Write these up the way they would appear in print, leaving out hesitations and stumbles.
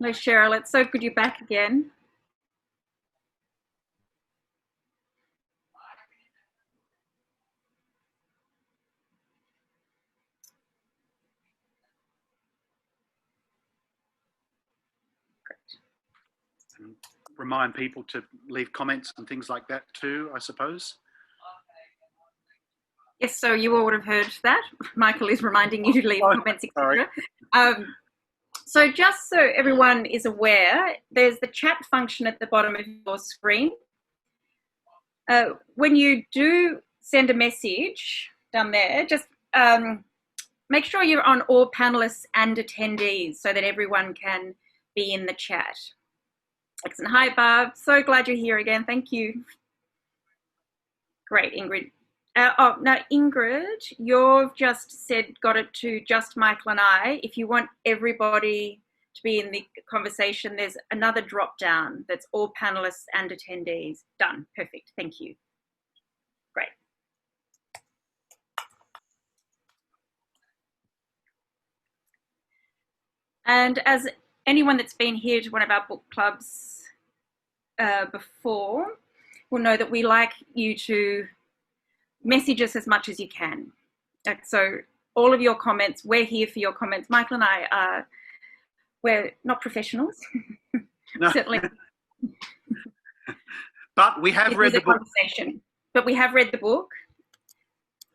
Hello, Cheryl. It's so good you're back again. And remind people to leave comments and things like that too, I suppose. Yes, so you all would have heard that. Michael is reminding you to leave comments, etc. So just so everyone is aware, there's the chat function at the bottom of your screen. When you do send a message down there, just make sure you're on all panelists and attendees so that everyone can be in the chat. Excellent. Hi, Barb. So glad you're here again. Thank you. Great, Ingrid. Oh, now, Ingrid, you've just said got it to just Michael and I. If you want everybody to be in the conversation, there's another drop down that's all panelists and attendees. Done. Perfect. Thank you. Great. And as anyone that's been here to one of our book clubs before will know that we like you to message us as much as you can. So all of your comments, we're here for your comments. Michael and I we're not professionals. No. Certainly. But we have read the book. But we have read the book.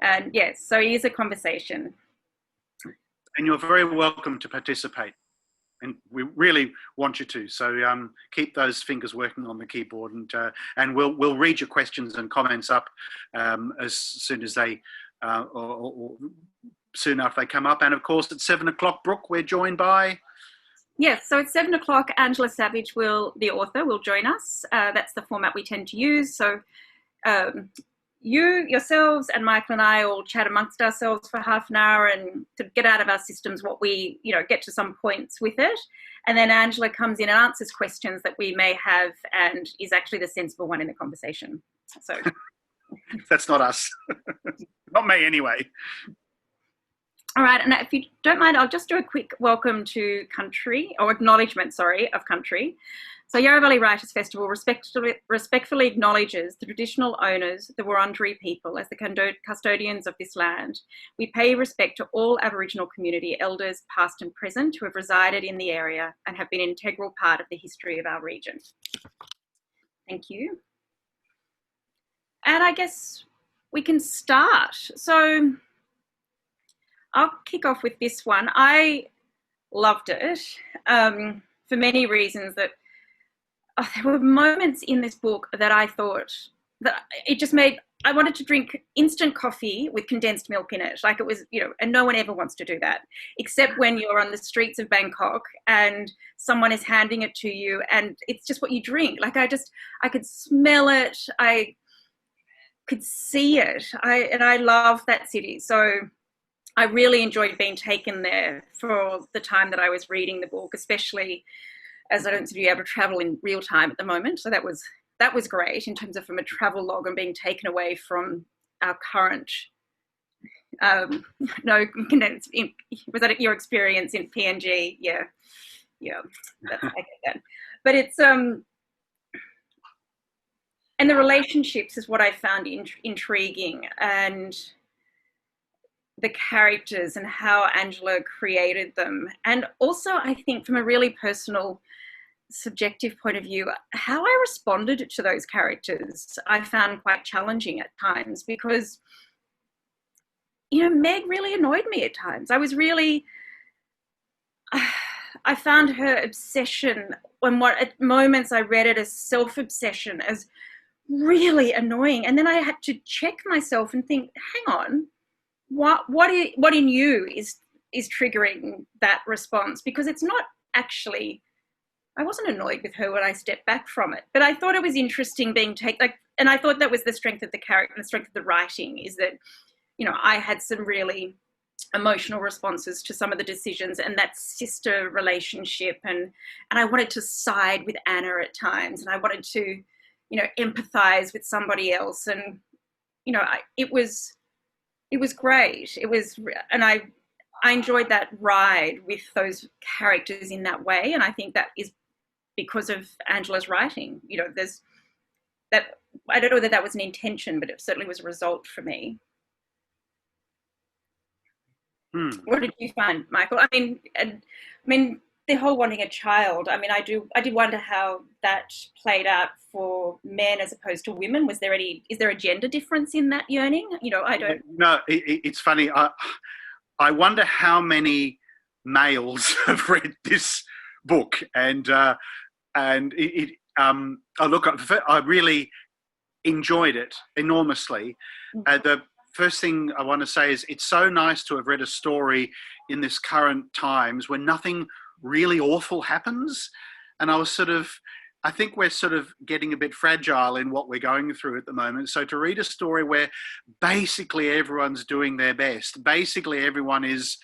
And yes, so it is a conversation. And you're very welcome to participate. And we really want you to. So keep those fingers working on the keyboard, and we'll read your questions and comments up as soon as they, or soon after they come up. And of course, at 7 o'clock, Brooke, we're joined by. Yes, so at 7 o'clock, Angela Savage, the author, will join us. That's the format we tend to use. So you, yourselves, and Michael and I all chat amongst ourselves for half an hour and to get out of our systems what we, get to some points with it. And then Angela comes in and answers questions that we may have and is actually the sensible one in the conversation. So that's not us. Not me anyway. All right, and if you don't mind, I'll just do a quick welcome to country, or acknowledgement, sorry, of country. So Yarra Valley Writers Festival respectfully acknowledges the traditional owners, the Wurundjeri people, as the custodians of this land. We pay respect to all Aboriginal community elders, past and present, who have resided in the area and have been an integral part of the history of our region. Thank you. And I guess we can start. So I'll kick off with this one. I loved it for many reasons. That there were moments in this book that I thought that it just made, I wanted to drink instant coffee with condensed milk in it. Like it was, and no one ever wants to do that, except when you're on the streets of Bangkok and someone is handing it to you and it's just what you drink. Like I could smell it. I could see it. I love that city. So I really enjoyed being taken there for the time that I was reading the book, especially as I don't seem to be able to travel in real time at the moment. So that was great in terms of from a travel log and being taken away from our current, was that your experience in PNG? Yeah, I get that. But it's, and the relationships is what I found intriguing, and the characters and how Angela created them. And also, I think from a really personal, subjective point of view, how I responded to those characters, I found quite challenging at times because, Meg really annoyed me at times. I found her obsession, and what at moments I read it as self-obsession, as really annoying. And then I had to check myself and think, hang on, what in you is triggering that response? Because it's not actually, I wasn't annoyed with her when I stepped back from it, but I thought it was interesting being and I thought that was the strength of the character, the strength of the writing, is that, I had some really emotional responses to some of the decisions and that sister relationship, and I wanted to side with Anna at times, and I wanted to, empathize with somebody else, and, it was great. It was, and I enjoyed that ride with those characters in that way, and I think that is because of Angela's writing. You know, there's that. I don't know whether that was an intention, but it certainly was a result for me. What did you find, Michael? I mean, the whole wanting a child. I mean, I did wonder how that played out for men as opposed to women. Is there a gender difference in that yearning? You know, I don't. No, it's funny. I wonder how many males have read this book, and I really enjoyed it enormously. The first thing I want to say is it's so nice to have read a story in this current times where nothing really awful happens. And I think we're sort of getting a bit fragile in what we're going through at the moment. So to read a story where basically everyone's doing their best, basically everyone is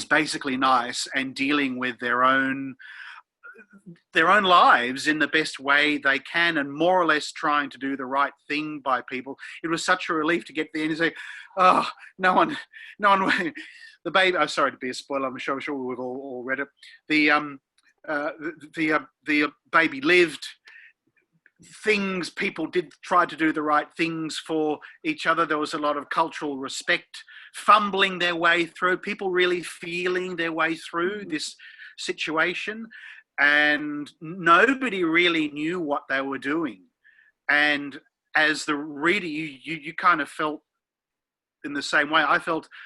basically nice and dealing with their own lives in the best way they can, and more or less trying to do the right thing by people. It was such a relief to get there and say, oh, no one, the baby, oh, sorry to be a spoiler, I'm sure we've all read it. The baby lived. People did try to do the right things for each other. There was a lot of cultural respect, fumbling their way through, people really feeling their way through this situation. And nobody really knew what they were doing. And as the reader, you kind of felt in the same way. I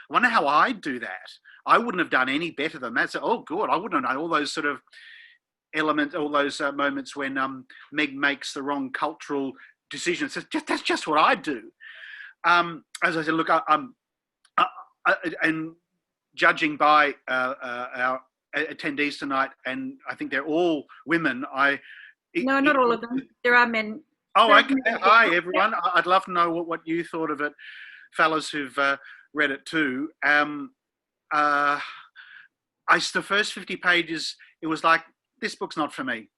wonder how I'd do that. I wouldn't have done any better than that. So, oh, God, I wouldn't have known all those sort of elements, all those moments when Meg makes the wrong cultural decisions. That's just what I'd do. As I said, look, and judging by our attendees tonight, and I think they're all women. No, not all of them. There are men. Oh, okay. Hi, everyone. I'd love to know what you thought of it, fellas who've read it too. The first 50 pages, it was like, this book's not for me.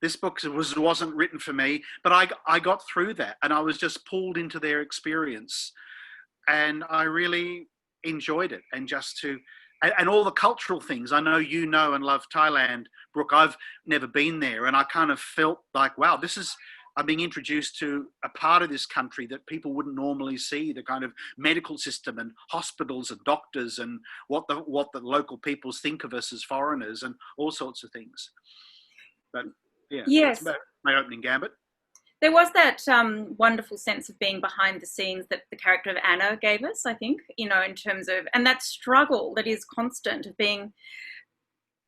This book wasn't written for me, but I got through that, and I was just pulled into their experience, and I really enjoyed it. And all the cultural things. I know you know and love Thailand, Brooke. I've never been there, and I kind of felt like, wow, I'm being introduced to a part of this country that people wouldn't normally see, the kind of medical system and hospitals and doctors and what the local peoples think of us as foreigners and all sorts of things. But yeah, yes, that's my opening gambit. There was that wonderful sense of being behind the scenes that the character of Anna gave us, I think, you know, in terms of, and that struggle that is constant of being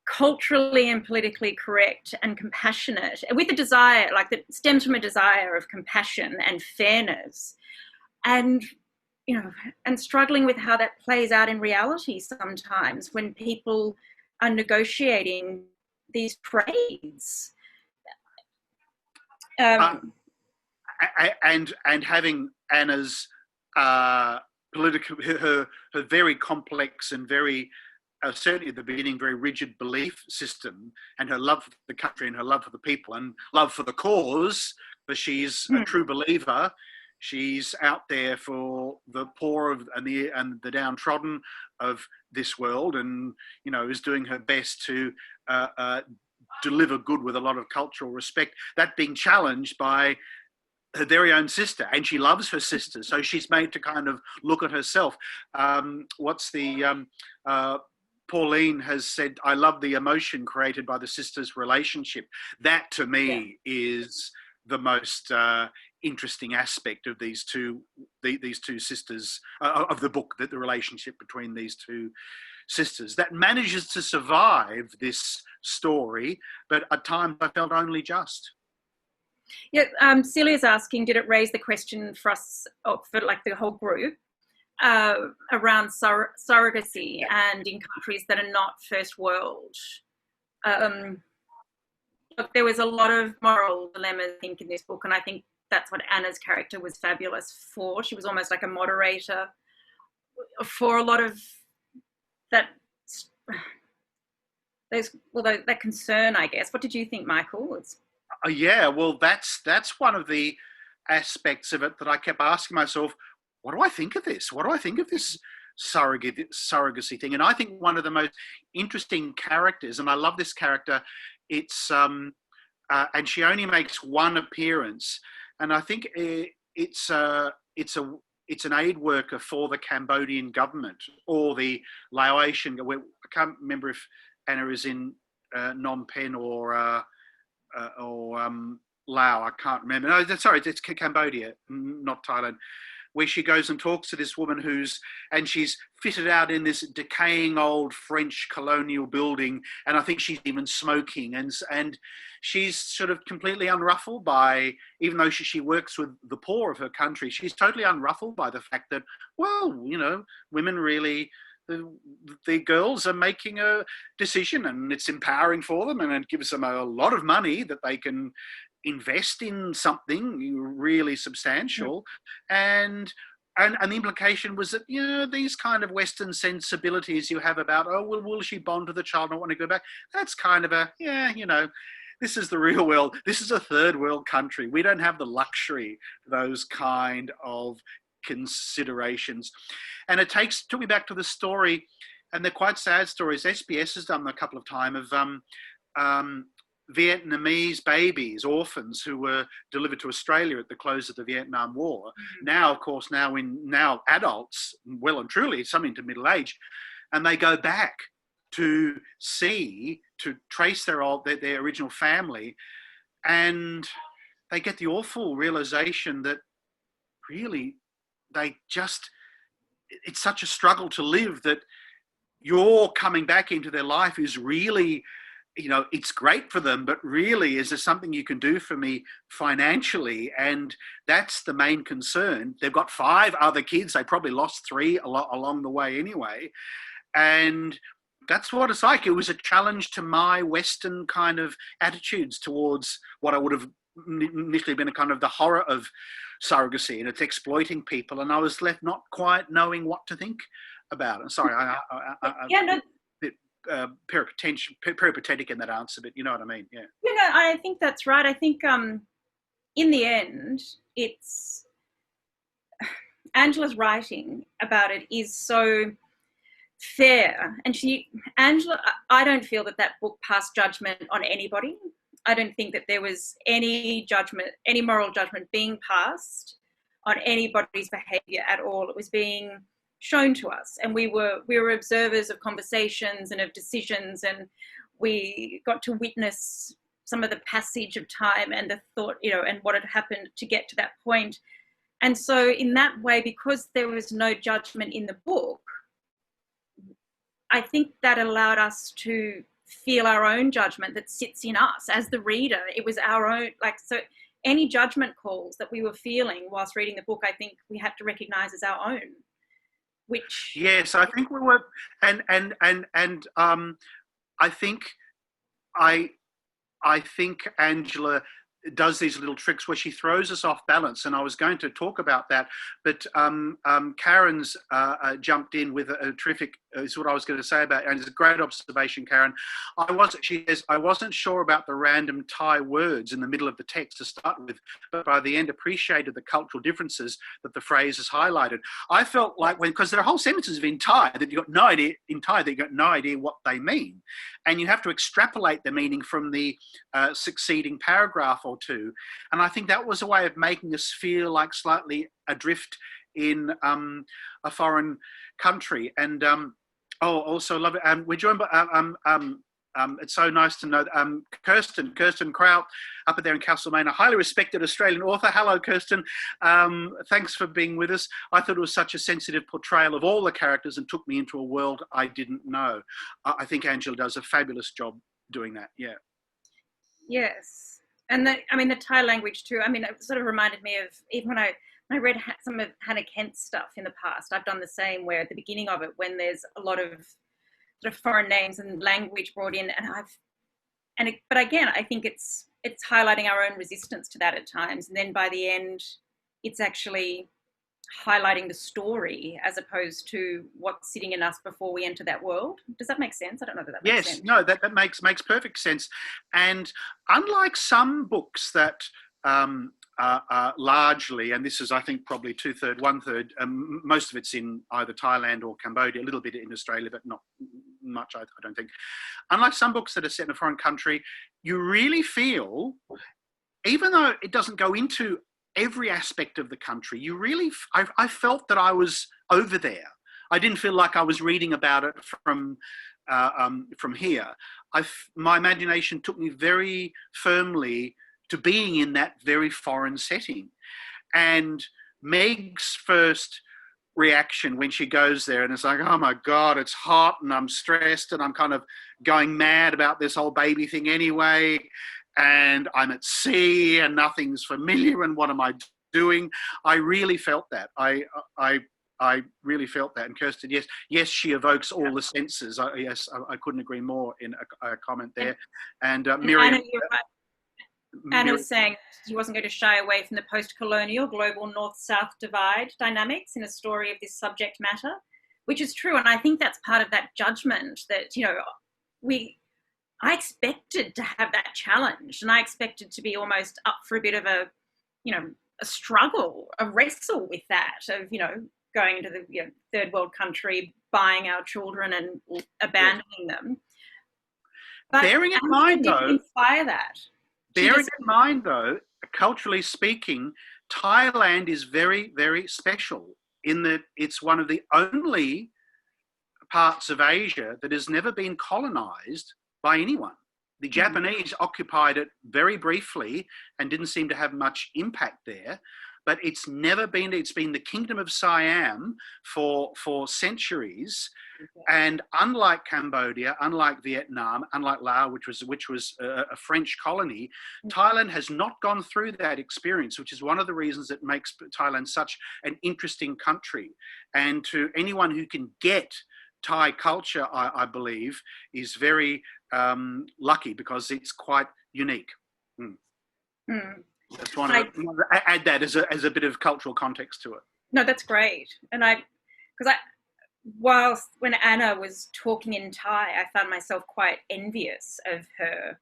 culturally and politically correct and compassionate, with a desire, like that stems from a desire of compassion and fairness, and, you know, and struggling with how that plays out in reality sometimes when people are negotiating these trades. And having Anna's political, her very complex and very, certainly at the beginning, very rigid belief system, and her love for the country and her love for the people and love for the cause, but she's a true believer. She's out there for the poor and the downtrodden of this world, and, you know, is doing her best to deliver good with a lot of cultural respect. That being challenged by her very own sister, and she loves her sister, so she's made to kind of look at herself. Pauline has said, I love the emotion created by the sisters' relationship. That to me is the most interesting aspect of these two sisters, of the book, that the relationship between these two sisters that manages to survive this story, but at times I felt only just. Yeah, Celia's asking, did it raise the question for us, for like the whole group, around surrogacy and in countries that are not first world? Look, there was a lot of moral dilemmas, I think, in this book, and I think that's what Anna's character was fabulous for. She was almost like a moderator for a lot of that concern, I guess. What did you think, Michael? Yeah, well, that's one of the aspects of it that I kept asking myself, what do I think of this? What do I think of this surrogacy thing. And I think one of the most interesting characters, and I love this character, it's and she only makes one appearance, and I think it's an aid worker for the Cambodian government or the Laotian. I can't remember if Anna is in Phnom Penh or Lao. I can't remember. No, sorry, it's Cambodia, not Thailand. Where she goes and talks to this woman and she's fitted out in this decaying old French colonial building, and I think she's even smoking, and she's sort of completely unruffled by, even though she works with the poor of her country, she's totally unruffled by the fact that, well, women really, the girls are making a decision, and it's empowering for them, and it gives them a lot of money that they can invest in something really substantial. And the implication was that, these kind of Western sensibilities you have about, oh, well, will she bond with the child and not want to go back? That's kind of this is the real world. This is a third world country. We don't have the luxury for those kind of considerations. And it took me back to the story, and they're quite sad stories. SBS has done them a couple of times, of Vietnamese babies, orphans who were delivered to Australia at the close of the Vietnam War. Mm-hmm. Now, of course, now adults, well and truly, some into middle age, and they go back to trace their original family, and they get the awful realization that really it's such a struggle to live, that your coming back into their life is really, it's great for them, but really, is there something you can do for me financially? And that's the main concern. They've got 5 other kids. They probably lost 3 along the way anyway. And that's what it's like. It was a challenge to my Western kind of attitudes towards what I would have initially been a kind of the horror of surrogacy, and it's exploiting people. And I was left not quite knowing what to think about it. Sorry, peripatetic in that answer, but you know what I mean. Yeah. I think that's right. I think in the end, it's Angela's writing about it is so fair, and Angela, I don't feel that book passed judgment on anybody. I don't think that there was any moral judgment being passed on anybody's behaviour at all. It was being shown to us, and we were observers of conversations and of decisions, and we got to witness some of the passage of time and the thought, and what had happened to get to that point. And so in that way, because there was no judgment in the book, I think that allowed us to feel our own judgment that sits in us as the reader. It was our own, so any judgment calls that we were feeling whilst reading the book, I think we had to recognise as our own. Which, yes, I think we were, and I think Angela does these little tricks where she throws us off balance, and I was going to talk about that, but Karen's jumped in with a terrific, is what I was going to say about, and it's a great observation, Karen. She says, I wasn't sure about the random Thai words in the middle of the text to start with, but by the end appreciated the cultural differences that the phrase has highlighted. I felt like, because there are whole sentences in Thai that you've got no idea what they mean, and you have to extrapolate the meaning from the succeeding paragraph or two. And I think that was a way of making us feel like slightly adrift in a foreign country. And also love it. We're joined by it's so nice to know Kirsten Kraut up there in Castlemaine, a highly respected Australian author. Hello, Kirsten. Thanks for being with us. I thought it was such a sensitive portrayal of all the characters and took me into a world I didn't know. I think Angela does a fabulous job doing that. Yeah. Yes. And the Thai language too. It sort of reminded me of, even when I read some of Hannah Kent's stuff in the past, I've done the same, where at the beginning of it, when there's a lot of sort of foreign names and language brought in, but again, I think it's highlighting our own resistance to that at times. And then by the end, it's actually highlighting the story as opposed to what's sitting in us before we enter that world. Does that make sense? I don't know that makes sense. Yes, no, that makes perfect sense. And unlike some books that largely, and this is, I think, probably 2/3, 1/3, most of it's in either Thailand or Cambodia, a little bit in Australia, but not much, I don't think. Unlike some books that are set in a foreign country, you really feel, even though it doesn't go into every aspect of the country, you really, I felt that I was over there. I didn't feel like I was reading about it from here. My imagination took me very firmly to being in that very foreign setting. And Meg's first reaction when she goes there, and it's like, oh my God, it's hot and I'm stressed and I'm kind of going mad about this whole baby thing anyway, and I'm at sea and nothing's familiar and what am I doing? I really felt that. I really felt that. And Kirsten, yes, she evokes all the senses. I couldn't agree more in a comment there. And Miriam. Anna, you're right. Anna was saying she wasn't going to shy away from the post-colonial global north-south divide dynamics in a story of this subject matter, which is true. And I think that's part of that judgment that, I expected to have that challenge, and I expected to be almost up for a bit of a struggle, a wrestle with that of, going into the third world country, buying our children and abandoning them. But bearing in mind, though, inspire that. Bearing in mind, though, culturally speaking, Thailand is very, very special in that it's one of the only parts of Asia that has never been colonized by anyone. The Japanese occupied it very briefly and didn't seem to have much impact there. But it's been the Kingdom of Siam for centuries. And unlike Cambodia, unlike Vietnam, unlike Laos, which was a French colony, Thailand has not gone through that experience, which is one of the reasons that makes Thailand such an interesting country. And to anyone who can get Thai culture, I believe, is very lucky because it's quite unique. Just want to add that as a bit of cultural context to it. No, that's great. And when Anna was talking in Thai, I found myself quite envious of her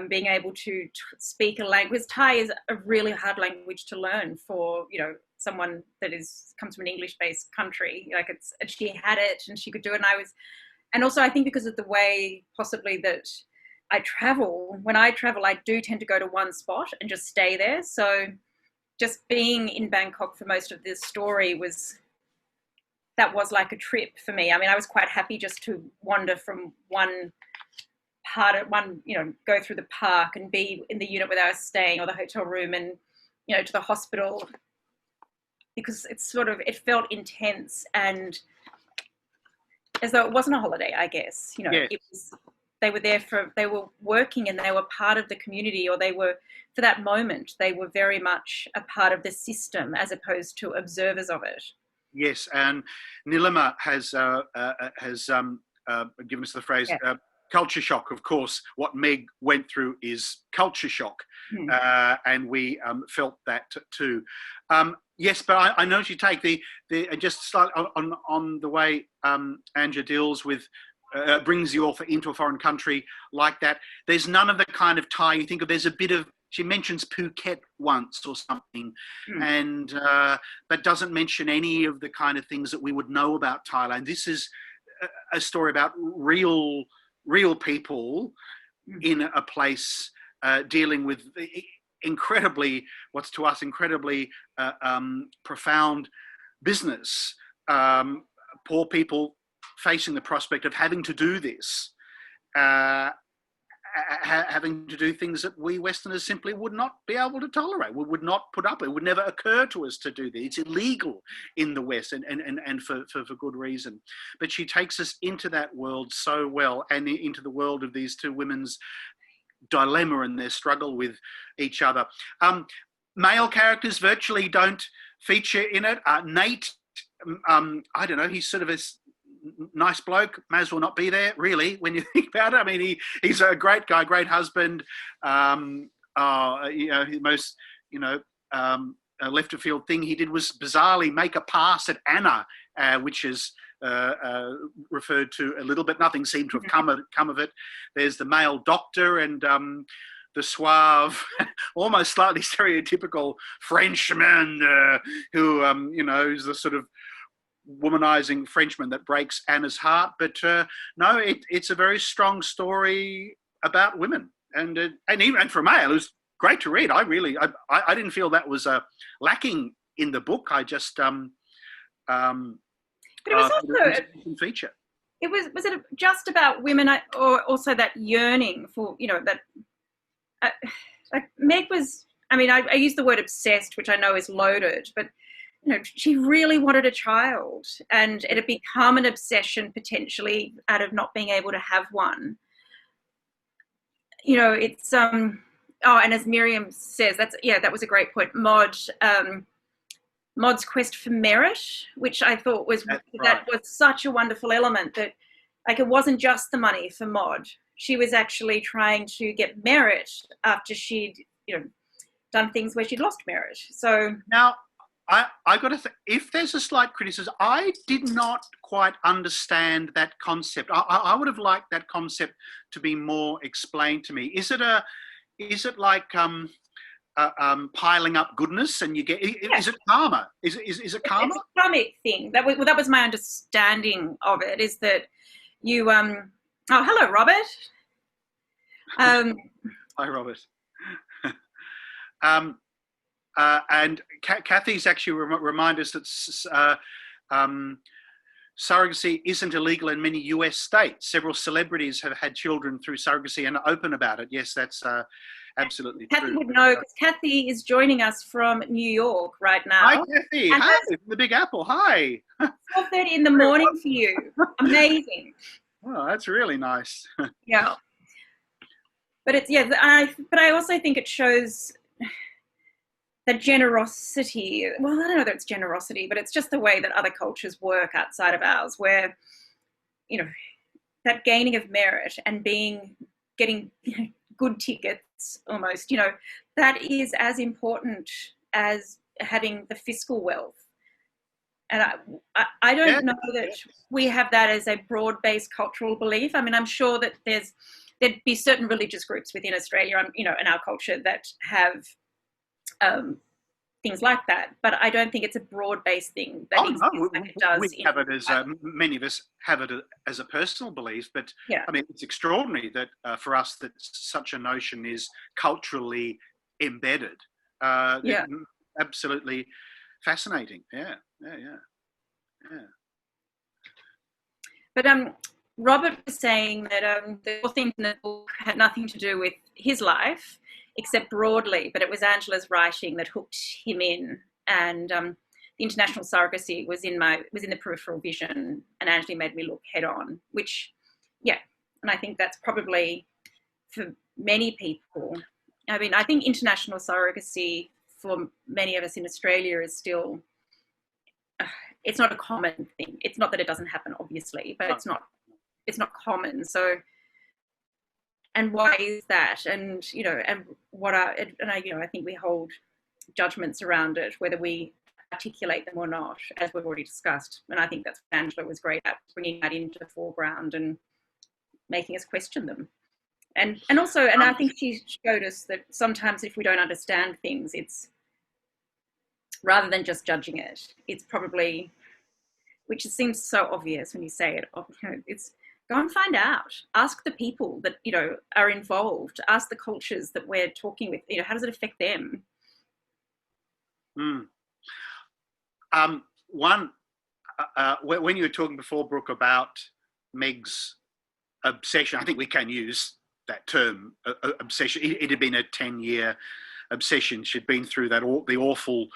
being able to speak a language. Thai is a really hard language to learn for, someone that comes from an English-based country. She had it and she could do it. And also I think because of the way possibly that when I travel, I do tend to go to one spot and just stay there. So just being in Bangkok for most of this story was like a trip for me. I mean, I was quite happy just to wander from one part of go through the park and be in the unit where I was staying or the hotel room and, to the hospital, because it felt intense and as though it wasn't a holiday, I guess. It was. They were working and they were part of the community, or for that moment, they were very much a part of the system as opposed to observers of it. Yes, and Nilima has given us the phrase, culture shock. Of course, what Meg went through is culture shock, and we felt that too. Yes, but I know you take the just slightly on the way Anja deals with. Brings you off into a foreign country like that. There's none of the kind of Thai you think of. There's a bit of, she mentions Phuket once or something, and but doesn't mention any of the kind of things that we would know about Thailand. This is a story about real people in a place dealing with what's to us incredibly profound business. Poor people facing the prospect of having to do this, having to do things that we Westerners simply would not be able to tolerate. We would not put up with. It would never occur to us to do this. It's illegal in the West, and for good reason. But she takes us into that world so well, and into the world of these two women's dilemma and their struggle with each other. Male characters virtually don't feature in it. Nate, I don't know, he's sort of a nice bloke, may as well not be there, really, when you think about it. I mean, he's a great guy, great husband. The most, left of field thing he did was bizarrely make a pass at Anna, which is referred to a little bit. Nothing seemed to have come of it. There's the male doctor, and the suave, almost slightly stereotypical Frenchman who, is the sort of womanizing Frenchman that breaks Anna's heart. But no, it's a very strong story about women, and for a male, it was great to read. I didn't feel that was lacking in the book. I just but it was also a feature. Was it just about women, or also that yearning for, that like Meg was, I use the word obsessed, which I know is loaded, but she really wanted a child, and it had become an obsession potentially out of not being able to have one. It's and as Miriam says, that was a great point. Maud's quest for merit, which I thought was that was such a wonderful element, that like it wasn't just the money for Maud. She was actually trying to get merit after she'd done things where she'd lost merit. So now I got to think, if there's a slight criticism, I did not quite understand that concept. I would have liked that concept to be more explained to me. Is it like piling up goodness and you get? Is it karma? Is it karma? It's a karmic thing. That was my understanding of it. Is that you? Oh, hello, Robert. Hi, Robert. And Kathy's actually remind us that surrogacy isn't illegal in many US states. Several celebrities have had children through surrogacy and are open about it. Yes, that's absolutely Kathy true. would know, because Kathy is joining us from New York right now. Hi, Kathy. Hi, the Big Apple. Hi. 4:30 in the morning for you. Amazing. Oh, that's really nice. Yeah. But but I also think it shows that generosity. Well, I don't know that it's generosity, but it's just the way that other cultures work outside of ours, where, that gaining of merit and getting good tickets almost, that is as important as having the fiscal wealth. And I don't know that we have that as a broad-based cultural belief. I'm sure that there'd be certain religious groups within Australia, in our culture that have things like that, but I don't think it's a broad-based thing that exists like it does. We have it as many of us have it as a personal belief, but it's extraordinary that for us that such a notion is culturally embedded. Absolutely fascinating. Yeah. But Robert was saying that the things in the book had nothing to do with his life, except broadly, but it was Angela's writing that hooked him in, and the international surrogacy was in the peripheral vision, and Angela made me look head on, which, and I think that's probably for many people. I think international surrogacy for many of us in Australia is still, it's not a common thing. It's not that it doesn't happen, obviously, but it's not common. So, and why is that? And I think we hold judgments around it, whether we articulate them or not, as we've already discussed. And I think that's what Angela was great at, bringing that into the foreground and making us question them. And also, I think she showed us that sometimes if we don't understand things, it's rather than just judging it, it's probably, which seems so obvious when you say it, it's go and find out. Ask the people that, are involved. Ask the cultures that we're talking with, how does it affect them? When you were talking before, Brooke, about Meg's obsession, I think we can use that term, obsession. It had been a 10-year obsession. She'd been through the awful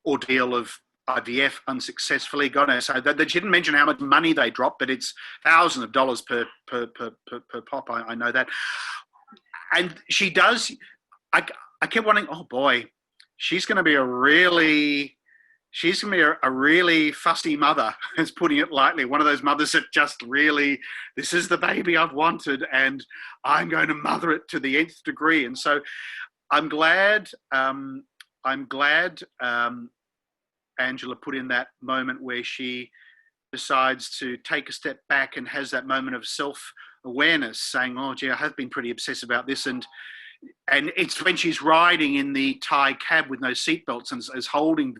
ordeal of IVF unsuccessfully. God knows. So that she didn't mention how much money they dropped, but it's thousands of dollars per pop. I know that. And she does. I kept wondering, oh boy, she's going to be a really fussy mother, is putting it lightly. One of those mothers that just really, this is the baby I've wanted, and I'm going to mother it to the nth degree. And so, I'm glad. Angela put in that moment where she decides to take a step back and has that moment of awareness, saying, "Oh, gee, I have been pretty obsessed about this," and it's when she's riding in the Thai cab with no seatbelts and is holding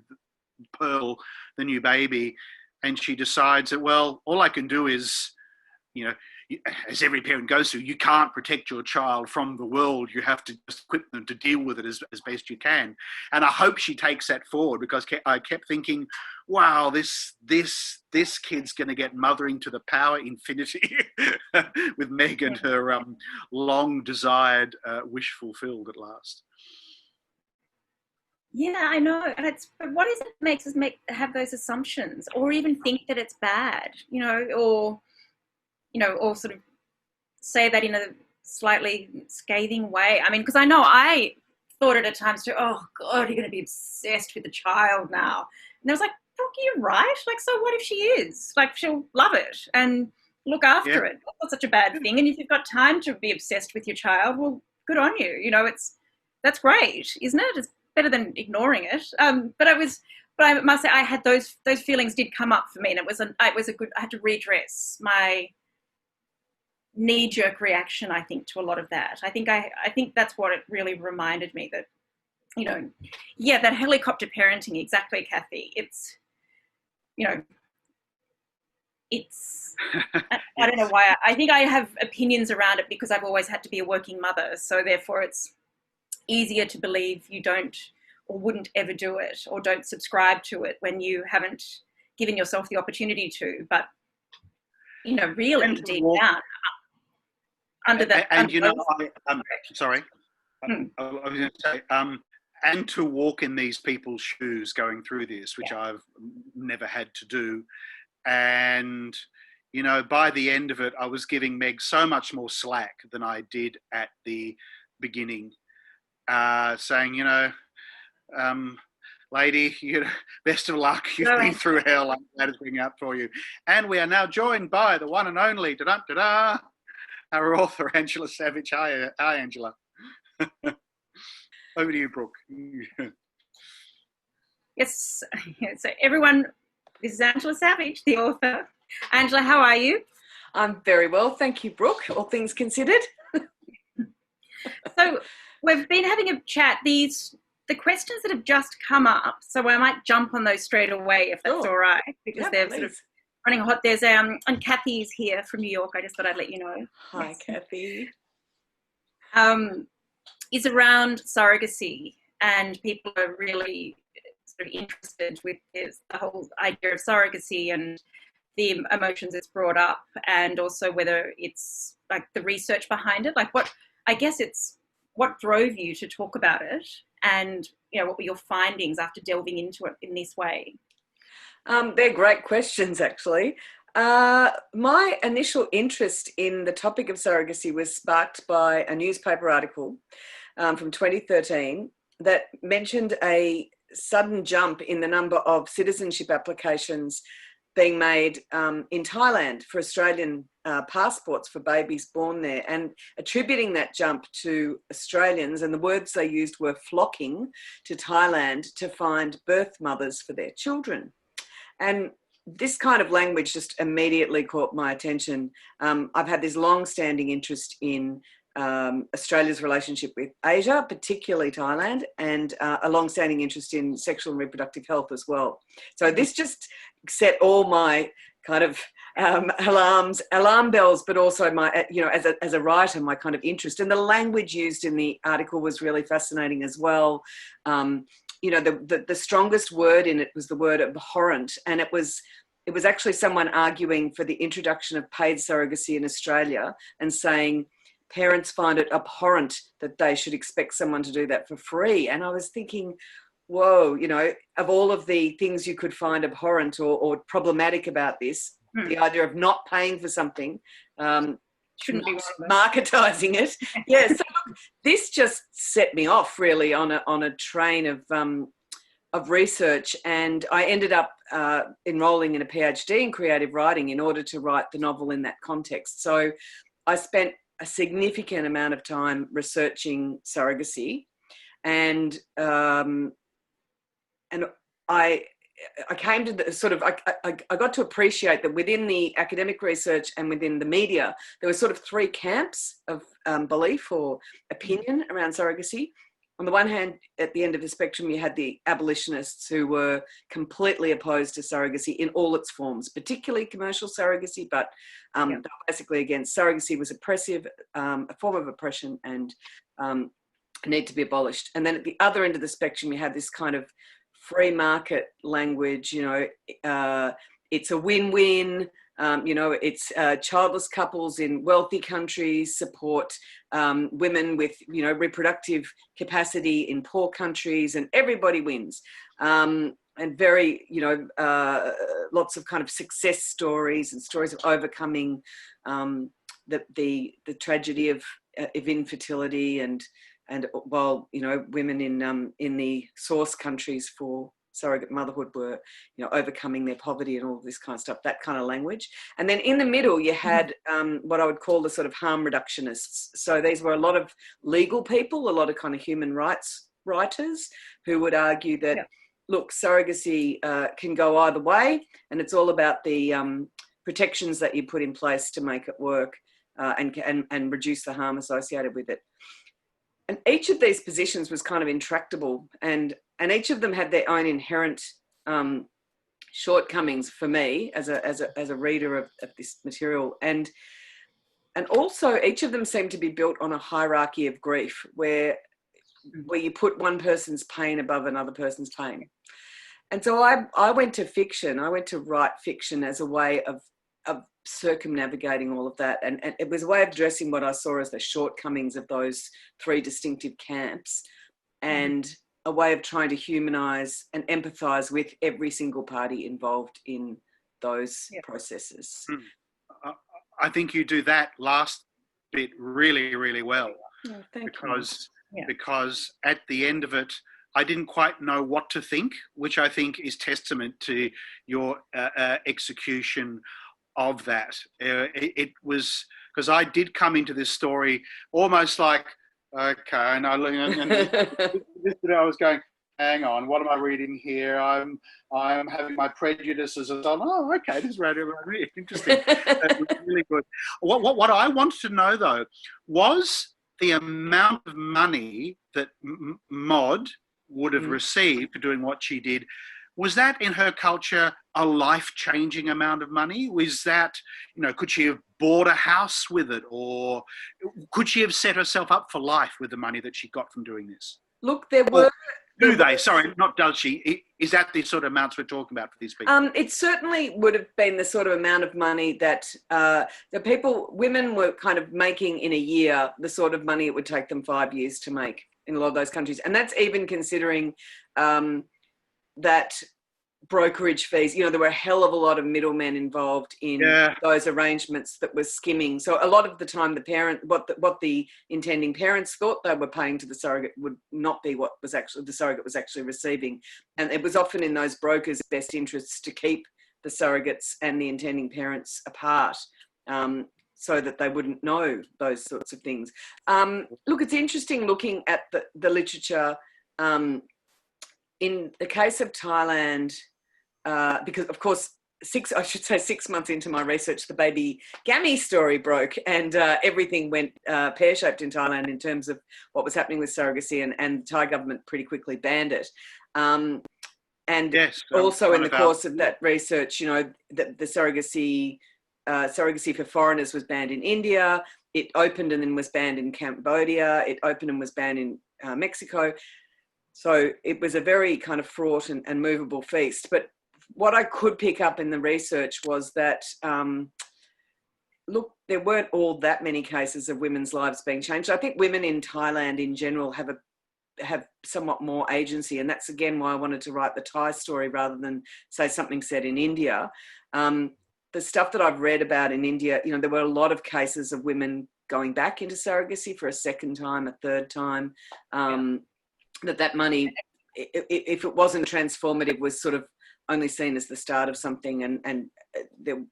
Pearl, the new baby, and she decides that, well, all I can do is, you know, as every parent goes through, you can't protect your child from the world. You have to just equip them to deal with it as best you can. And I hope she takes that forward, because I kept thinking, wow, this kid's going to get mothering to the power infinity with Meg and her long desired wish fulfilled at last. Yeah, I know. And but what is it that makes us have those assumptions, or even think that it's bad, or sort of say that in a slightly scathing way? I mean, because I know I thought at times too, oh God, you're going to be obsessed with the child now. And I was like, Brooke, you're right. Like, so what if she is? Like, she'll love it and look after it. That's not such a bad thing. And if you've got time to be obsessed with your child, well, good on you. That's great, isn't it? It's better than ignoring it. But I must say, I had those feelings did come up for me, and it was a good. I had to redress my knee-jerk reaction, I think, to a lot of that. I think that's what it really reminded me, that, that helicopter parenting, exactly, Kathy. It's, I don't know why. I think I have opinions around it because I've always had to be a working mother. So therefore it's easier to believe you don't or wouldn't ever do it, or don't subscribe to it when you haven't given yourself the opportunity to. But, really deep down, under that. And sorry, I was going to say, and to walk in these people's shoes going through this, which I've never had to do. And, by the end of it, I was giving Meg so much more slack than I did at the beginning, saying, lady, best of luck. You've been through hell. I'm glad it's bringing out for you. And we are now joined by the one and only, our author, Angela Savage. Hi, Angela. Over to you, Brooke. Yes. So everyone, this is Angela Savage, the author. Angela, how are you? I'm very well, thank you, Brooke, all things considered. So we've been having a chat. The questions that have just come up, so I might jump on those straight away if that's all right, because they're sort of running hot. There's and Kathy's here from New York. I just thought I'd let you know. Hi, Kathy. Is around surrogacy, and people are really sort of interested with the whole idea of surrogacy and the emotions it's brought up, and also whether it's like the research behind it. Like, what drove you to talk about it, and what were your findings after delving into it in this way? They're great questions, actually. My initial interest in the topic of surrogacy was sparked by a newspaper article from 2013 that mentioned a sudden jump in the number of citizenship applications being made in Thailand for Australian passports for babies born there, and attributing that jump to Australians, and the words they used were flocking to Thailand to find birth mothers for their children. And this kind of language just immediately caught my attention. I've had this long-standing interest in Australia's relationship with Asia, particularly Thailand, and a long-standing interest in sexual and reproductive health as well. So this just set all my kind of alarm bells, but also my, as a writer, my kind of interest. And the language used in the article was really fascinating as well. The strongest word in it was the word abhorrent, and it was actually someone arguing for the introduction of paid surrogacy in Australia and saying parents find it abhorrent that they should expect someone to do that for free. And I was thinking, whoa, of all of the things you could find abhorrent or problematic about this, the idea of not paying for something, shouldn't be marketising it. Yeah, so this just set me off really on a train of research, and I ended up enrolling in a PhD in creative writing in order to write the novel in that context. So I spent a significant amount of time researching surrogacy, and I I came to the sort of, I got to appreciate that within the academic research and within the media, there were sort of three camps of belief or opinion around surrogacy. On the one hand, at the end of the spectrum, you had the abolitionists who were completely opposed to surrogacy in all its forms, particularly commercial surrogacy, but they were basically against surrogacy was oppressive, a form of oppression, and need to be abolished. And then at the other end of the spectrum, you had this kind of free market language, it's a win-win, it's childless couples in wealthy countries support women with, reproductive capacity in poor countries, and everybody wins. And very, lots of kind of success stories and stories of overcoming the tragedy of infertility and while women in the source countries for surrogate motherhood were overcoming their poverty and all this kind of stuff, that kind of language. And then in the middle you had what I would call the sort of harm reductionists. So these were a lot of legal people, a lot of kind of human rights writers who would argue that look, surrogacy can go either way, and it's all about the protections that you put in place to make it work and reduce the harm associated with it. And each of these positions was kind of intractable, and each of them had their own inherent shortcomings for me as a reader of this material, and also each of them seemed to be built on a hierarchy of grief where you put one person's pain above another person's pain. And so I went to fiction. I went to write fiction as a way of circumnavigating all of that, and it was a way of addressing what I saw as the shortcomings of those three distinctive camps, and a way of trying to humanize and empathize with every single party involved in those processes. I think you do that last bit really, really well. Thank you. Because at the end of it, I didn't quite know what to think, which I think is testament to your execution of that. It was because I did come into this story almost like, okay, and I was going, hang on, what am I reading here? I'm having my prejudices and so on. Oh, okay, this is really interesting. That was really good. What I wanted to know though was the amount of money that Maud would have received for doing what she did. Was that in her culture a life-changing amount of money? Was that, could she have bought a house with it, or could she have set herself up for life with the money that she got from doing this? Look, there were... Sorry, not does she. Is that the sort of amounts we're talking about for these people? It certainly would have been the sort of amount of money that women were kind of making in a year, the sort of money it would take them 5 years to make in a lot of those countries. And that's even considering that brokerage fees, there were a hell of a lot of middlemen involved in those arrangements that were skimming. So a lot of the time what the intending parents thought they were paying to the surrogate would not be what was actually the surrogate was actually receiving. And it was often in those brokers' best interests to keep the surrogates and the intending parents apart, so that they wouldn't know those sorts of things. Look, it's interesting looking at the literature in the case of Thailand, because of course 6 months into my research, the baby Gammy story broke, and everything went pear-shaped in Thailand in terms of what was happening with surrogacy, and the Thai government pretty quickly banned it. Also in the course of that research, the surrogacy for foreigners was banned in India. It opened and then was banned in Cambodia. It opened and was banned in Mexico. So it was a very kind of fraught and movable feast. But what I could pick up in the research was that, look, there weren't all that many cases of women's lives being changed. I think women in Thailand in general have somewhat more agency, and that's again why I wanted to write the Thai story rather than say something set in India. The stuff that I've read about in India, there were a lot of cases of women going back into surrogacy for a second time, a third time. That money, if it wasn't transformative, was sort of only seen as the start of something. And there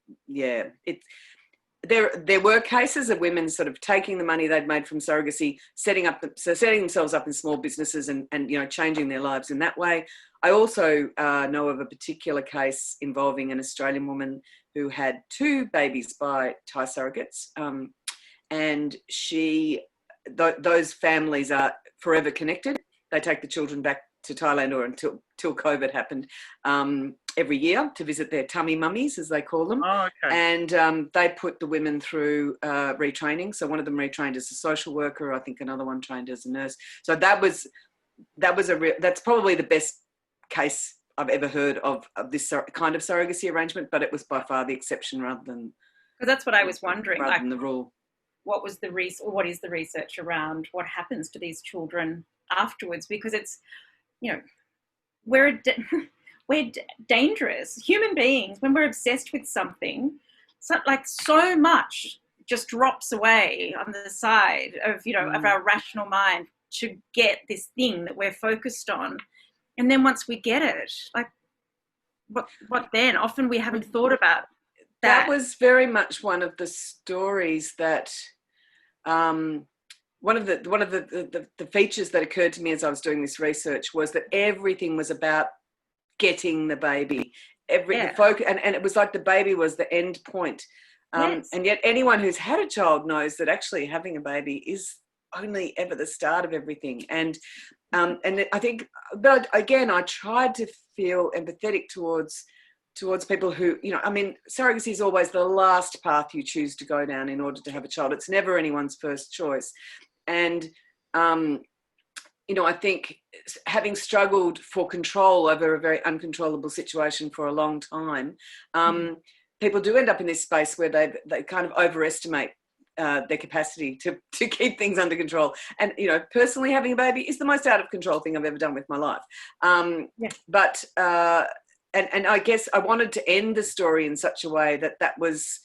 were cases of women sort of taking the money they'd made from surrogacy, setting themselves up in small businesses and changing their lives in that way. I also know of a particular case involving an Australian woman who had 2 babies by Thai surrogates, and those families are forever connected. They take the children back to Thailand or until COVID happened every year to visit their tummy mummies, as they call them. Oh, okay. And they put the women through retraining. So one of them retrained as a social worker. I think another one trained as a nurse. So that's probably the best case I've ever heard of this kind of surrogacy arrangement, but it was by far the exception rather than. Because that's what I was wondering. Rather than the rule. What is the research around what happens to these children afterwards? Because it's, we're dangerous human beings when we're obsessed with something. So much just drops away on the side of of our rational mind to get this thing that we're focused on, and then once we get it, what then? Often we haven't thought about that. That was very much one of the stories that. One of the features that occurred to me as I was doing this research was that everything was about getting the baby. The focus, and it was like the baby was the end point. And yet anyone who's had a child knows that actually having a baby is only ever the start of everything. And I think, but again, I tried to feel empathetic towards people who, surrogacy is always the last path you choose to go down in order to have a child. It's never anyone's first choice. And, I think having struggled for control over a very uncontrollable situation for a long time, people do end up in this space where they kind of overestimate their capacity to keep things under control. And, personally having a baby is the most out of control thing I've ever done with my life. But I guess I wanted to end the story in such a way that was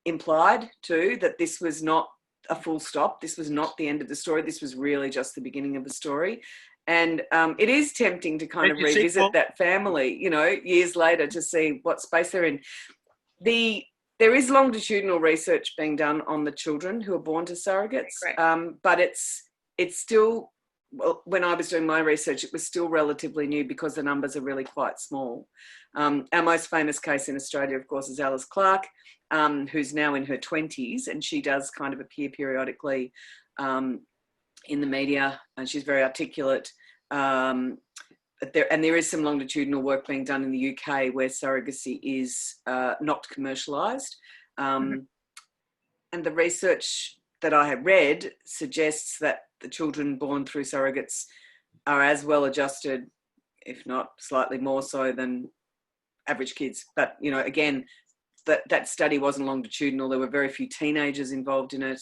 implied too, that this was not a full stop. This was not the end of the story. This was really just the beginning of the story. And it is tempting to kind of revisit that family, years later to see what space they're in. There is longitudinal research being done on the children who are born to surrogates, but it's still, well, when I was doing my research, it was still relatively new because the numbers are really quite small. Our most famous case in Australia, of course, is Alice Clark, who's now in her 20s, and she does kind of appear periodically in the media, and she's very articulate. There is some longitudinal work being done in the UK where surrogacy is not commercialised. And the research that I have read suggests that the children born through surrogates are as well adjusted, if not slightly more so, than average kids. But, again, that study wasn't longitudinal. There were very few teenagers involved in it.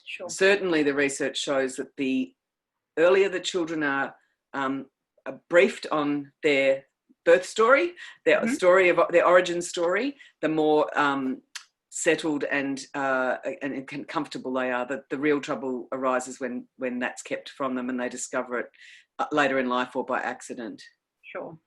Sure. Certainly the research shows that the earlier the children are briefed on their birth story, their story of their origin story, the more settled and comfortable they are. The real trouble arises when that's kept from them and they discover it later in life or by accident. Sure.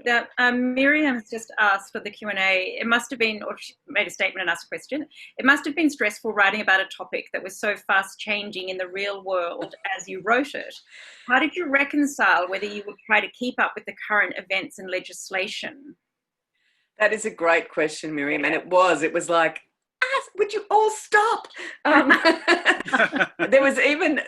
Now, Miriam has just asked for the Q&A. It must have been, or she made a statement and asked a question. It must have been stressful writing about a topic that was so fast changing in the real world as you wrote it. How did you reconcile whether you would try to keep up with the current events and legislation? That is a great question, Miriam. And it was like, would you all stop? There was even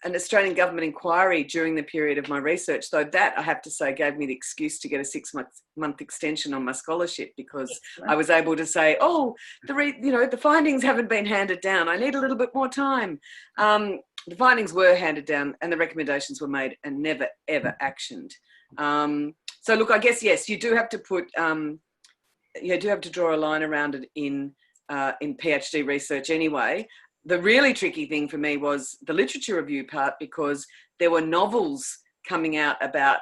an Australian government inquiry during the period of my research, though that, I have to say, gave me the excuse to get a 6-month extension on my scholarship, because I was able to say, the findings haven't been handed down. I need a little bit more time. The findings were handed down and the recommendations were made and never, ever actioned. So look, I guess, yes, you do have to put, you do have to draw a line around it in PhD research anyway. The really tricky thing for me was the literature review part, because there were novels coming out about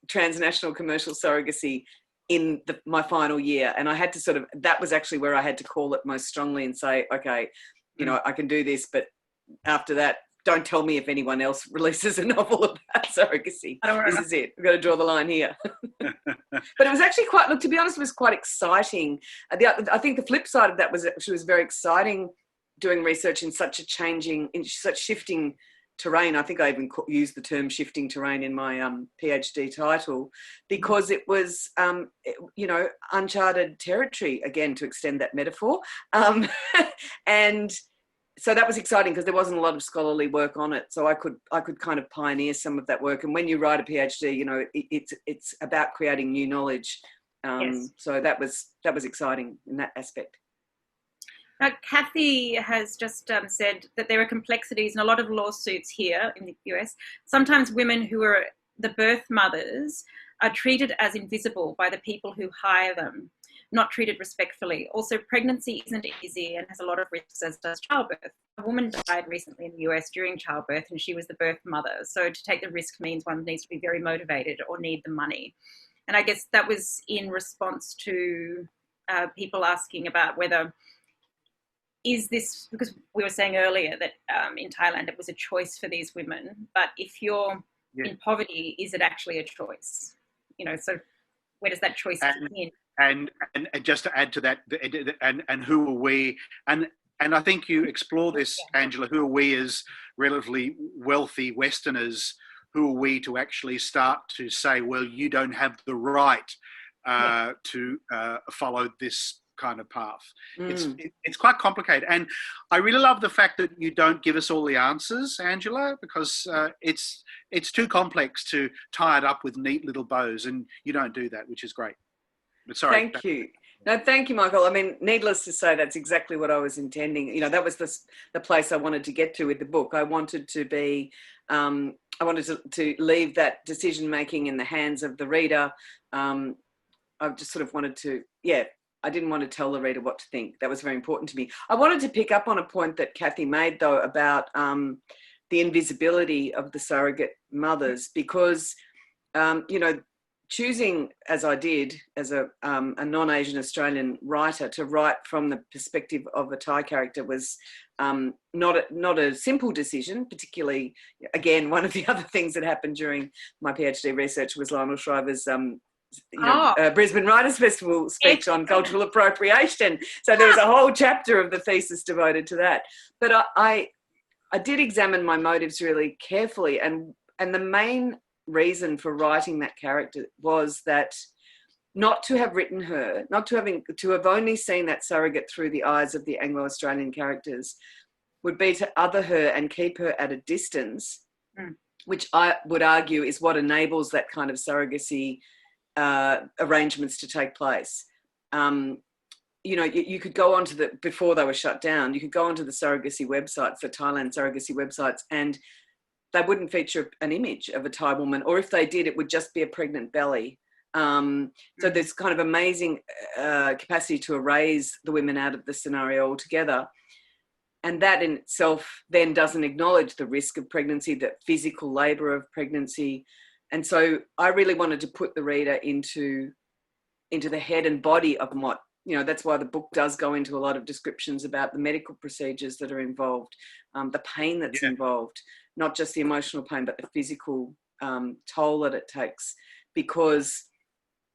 transnational commercial surrogacy in my final year. And I had to that was actually where I had to call it most strongly and say, okay, I can do this, but after that, don't tell me if anyone else releases a novel about surrogacy. This is it. We've got to draw the line here. But it was actually to be honest, it was quite exciting. I think the flip side of that was actually very exciting doing research in such shifting terrain. I think I even used the term shifting terrain in my PhD title, because it was, uncharted territory, again, to extend that metaphor. And so that was exciting because there wasn't a lot of scholarly work on it. So I could kind of pioneer some of that work. And when you write a PhD, it's about creating new knowledge. Yes. So that was exciting in that aspect. Now, Kathy has just said that there are complexities in a lot of lawsuits here in the US. Sometimes women who are the birth mothers are treated as invisible by the people who hire them, not treated respectfully. Also, pregnancy isn't easy and has a lot of risks, as does childbirth. A woman died recently in the US during childbirth, and she was the birth mother. So to take the risk means one needs to be very motivated or need the money. And I guess that was in response to people asking about whether, is this, because we were saying earlier that in Thailand it was a choice for these women, but if you're in poverty, is it actually a choice? So where does that choice come in? And just to add to that, and who are we? And I think you explore this, Angela. Who are we as relatively wealthy Westerners? Who are we to actually start to say, well, you don't have the right to follow this kind of path? It's quite complicated, and I really love the fact that you don't give us all the answers, Angela, because it's too complex to tie it up with neat little bows, and you don't do that, which is great. But sorry. Thank you. No, thank you, Michael. I mean, needless to say, that's exactly what I was intending. That was the place I wanted to get to with the book. I wanted to be, I wanted to leave that decision making in the hands of the reader. I just sort of wanted to, I didn't want to tell the reader what to think. That was very important to me. I wanted to pick up on a point that Kathy made, though, about the invisibility of the surrogate mothers, because, choosing, as I did, as a non-Asian Australian writer, to write from the perspective of a Thai character was not a simple decision. Particularly, again, one of the other things that happened during my PhD research was Lionel Shriver's Brisbane Writers' Festival speech on cultural appropriation. So there was a whole chapter of the thesis devoted to that. But I did examine my motives really carefully, and the main reason for writing that character was that not to have written her, to have only seen that surrogate through the eyes of the Anglo-Australian characters, would be to other her and keep her at a distance, which I would argue is what enables that kind of surrogacy arrangements to take place. You could go onto before they were shut down, you could go onto the surrogacy websites, the Thailand surrogacy websites, and they wouldn't feature an image of a Thai woman, or if they did, it would just be a pregnant belly. So there's kind of amazing capacity to erase the women out of the scenario altogether. And that in itself then doesn't acknowledge the risk of pregnancy, the physical labour of pregnancy. And so I really wanted to put the reader into the head and body of what, that's why the book does go into a lot of descriptions about the medical procedures that are involved, the pain that's involved, not just the emotional pain, but the physical toll that it takes. Because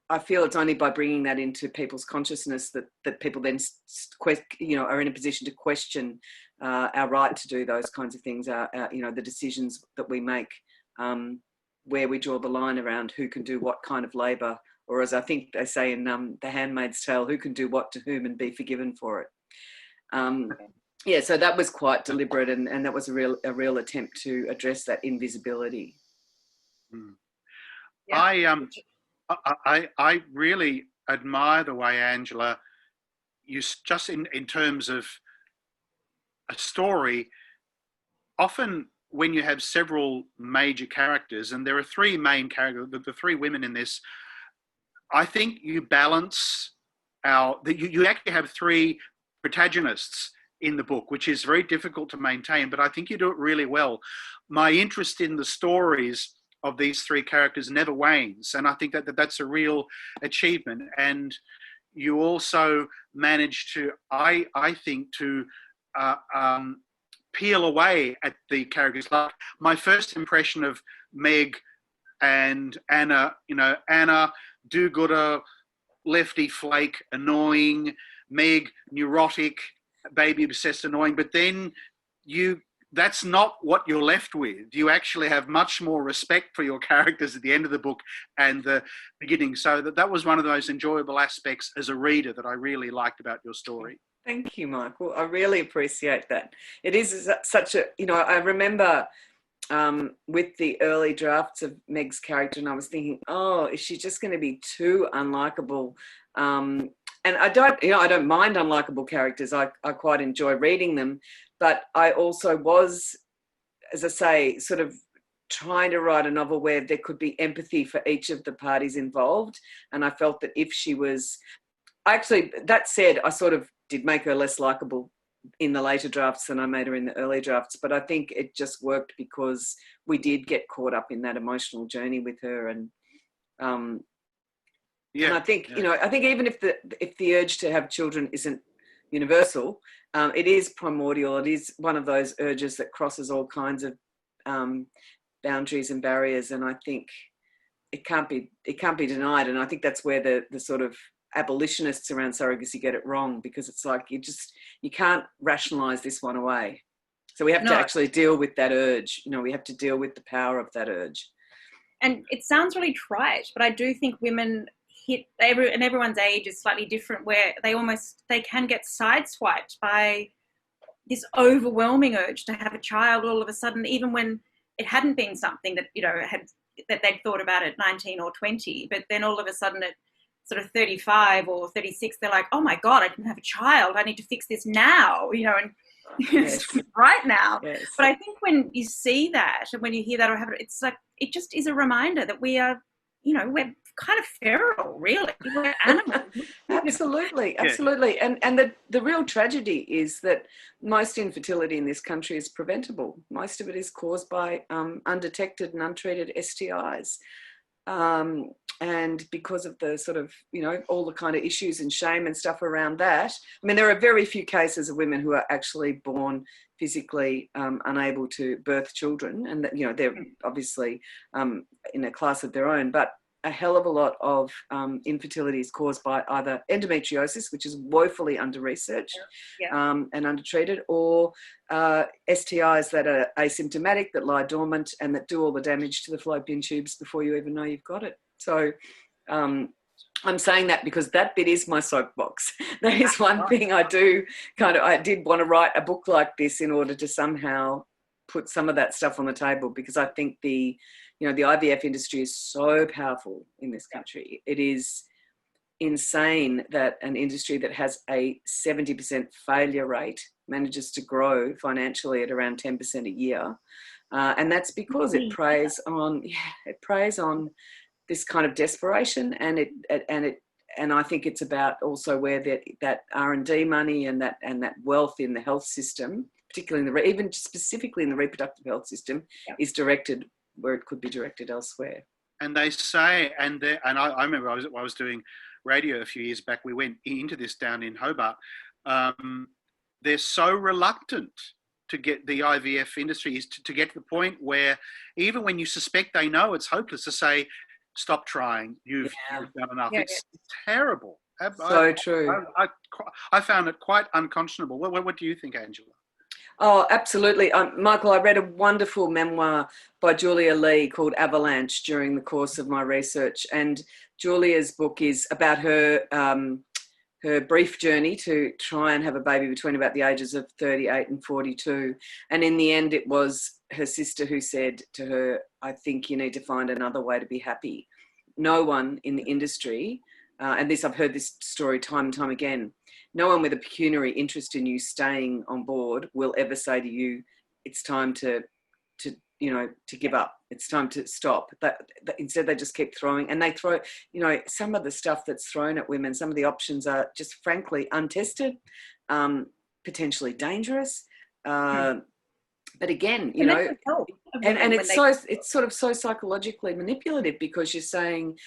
I feel it's only by bringing that into people's consciousness that people then, are in a position to question our right to do those kinds of things, the decisions that we make, where we draw the line around who can do what kind of labour, or as I think they say in The Handmaid's Tale, who can do what to whom and be forgiven for it. So that was quite deliberate, and that was a real attempt to address that invisibility. I really admire the way, Angela, you just in terms of a story, often when you have several major characters, and there are three main characters, the three women in this, I think you balance you actually have three protagonists in the book, which is very difficult to maintain, but I think you do it really well. My interest in the stories of these three characters never wanes, and I think that's a real achievement. And you also manage to, I think, to peel away at the characters. Like my first impression of Meg and Anna, Anna, do-gooder, lefty flake, annoying. Meg, neurotic, baby obsessed, annoying. But then you that's not what you're left with. You actually have much more respect for your characters at the end of the book and the beginning. So that was one of the most enjoyable aspects as a reader that I really liked about your story. Thank you, Michael. I really appreciate that. It is such a, I remember with the early drafts of Meg's character, and I was thinking, oh, is she just going to be too unlikable? And I don't mind unlikable characters. I quite enjoy reading them, but I also was, as I say, sort of trying to write a novel where there could be empathy for each of the parties involved. And I felt that if she was, actually, that said, I sort of did make her less likable in the later drafts than I made her in the early drafts, but I think it just worked because we did get caught up in that emotional journey with her. And and I think I think even if the urge to have children isn't universal, it is primordial. It is one of those urges that crosses all kinds of boundaries and barriers, and I think it can't be denied. And I think that's where the sort of abolitionists around surrogacy get it wrong, because it's like you can't rationalize this one away. So we have to actually deal with that urge. We have to deal with the power of that urge. And it sounds really trite, but I do think women and everyone's age is slightly different, where they can get sideswiped by this overwhelming urge to have a child all of a sudden, even when it hadn't been something that that they'd thought about at 19 or 20, but then all of a sudden at sort of 35 or 36, they're like, oh my God, I can have a child. I need to fix this now, and Yes. right now. Yes. But I think when you see that and when you hear that or have it, it's like, it just is a reminder that we are, we're kind of feral, really. We're animals. Absolutely. And the real tragedy is that most infertility in this country is preventable. Most of it is caused by undetected and untreated STIs. And because of the sort of, all the kind of issues and shame and stuff around that, I mean, there are very few cases of women who are actually born physically unable to birth children, and that, they're obviously in a class of their own, but a hell of a lot of infertility is caused by either endometriosis, which is woefully under-researched and undertreated, or STIs that are asymptomatic, that lie dormant and that do all the damage to the fallopian tubes before you even know you've got it. So I'm saying that because that bit is my soapbox. That is one thing I did want to write a book like this in order to somehow put some of that stuff on the table, because I think the IVF industry is so powerful in this country. It is insane that an industry that has a 70% failure rate manages to grow financially at around 10% a year. And that's because it preys on this kind of desperation, and I think it's about also where that R&D money and that wealth in the health system, particularly even specifically in the reproductive health system, is directed where it could be directed elsewhere. And they say, I remember I was doing radio a few years back. We went into this down in Hobart. They're so reluctant to get the IVF industry is to get to the point where even when you suspect they know it's hopeless, to say, stop trying, you've done enough. It's terrible. So true. I found it quite unconscionable. What do you think, Angela? Oh, absolutely. Michael, I read a wonderful memoir by Julia Lee called Avalanche during the course of my research. And Julia's book is about her brief journey to try and have a baby between about the ages of 38 and 42. And in the end, it was her sister who said to her, I think you need to find another way to be happy. No one in the industry, and I've heard this story time and time again, no one with a pecuniary interest in you staying on board will ever say to you, it's time to give up. It's time to stop. Instead, they just keep throwing, and they throw, some of the stuff that's thrown at women, some of the options are just frankly untested, potentially dangerous. But again, and it's sort of so psychologically manipulative, because you're saying,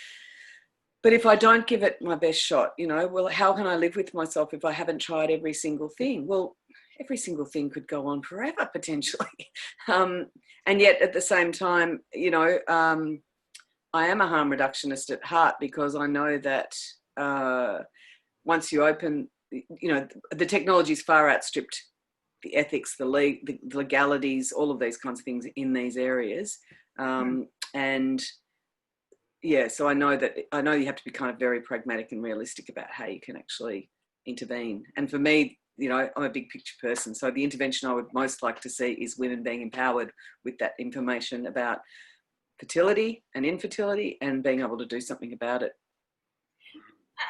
but if I don't give it my best shot, well, how can I live with myself if I haven't tried every single thing? Well, every single thing could go on forever, potentially. And yet at the same time, I am a harm reductionist at heart, because I know that once you open, the technology's far outstripped the ethics, the legalities, all of these kinds of things in these areas. And yeah, so I know you have to be kind of very pragmatic and realistic about how you can actually intervene. And for me, you know, I'm a big picture person. So the intervention I would most like to see is women being empowered with that information about fertility and infertility and being able to do something about it.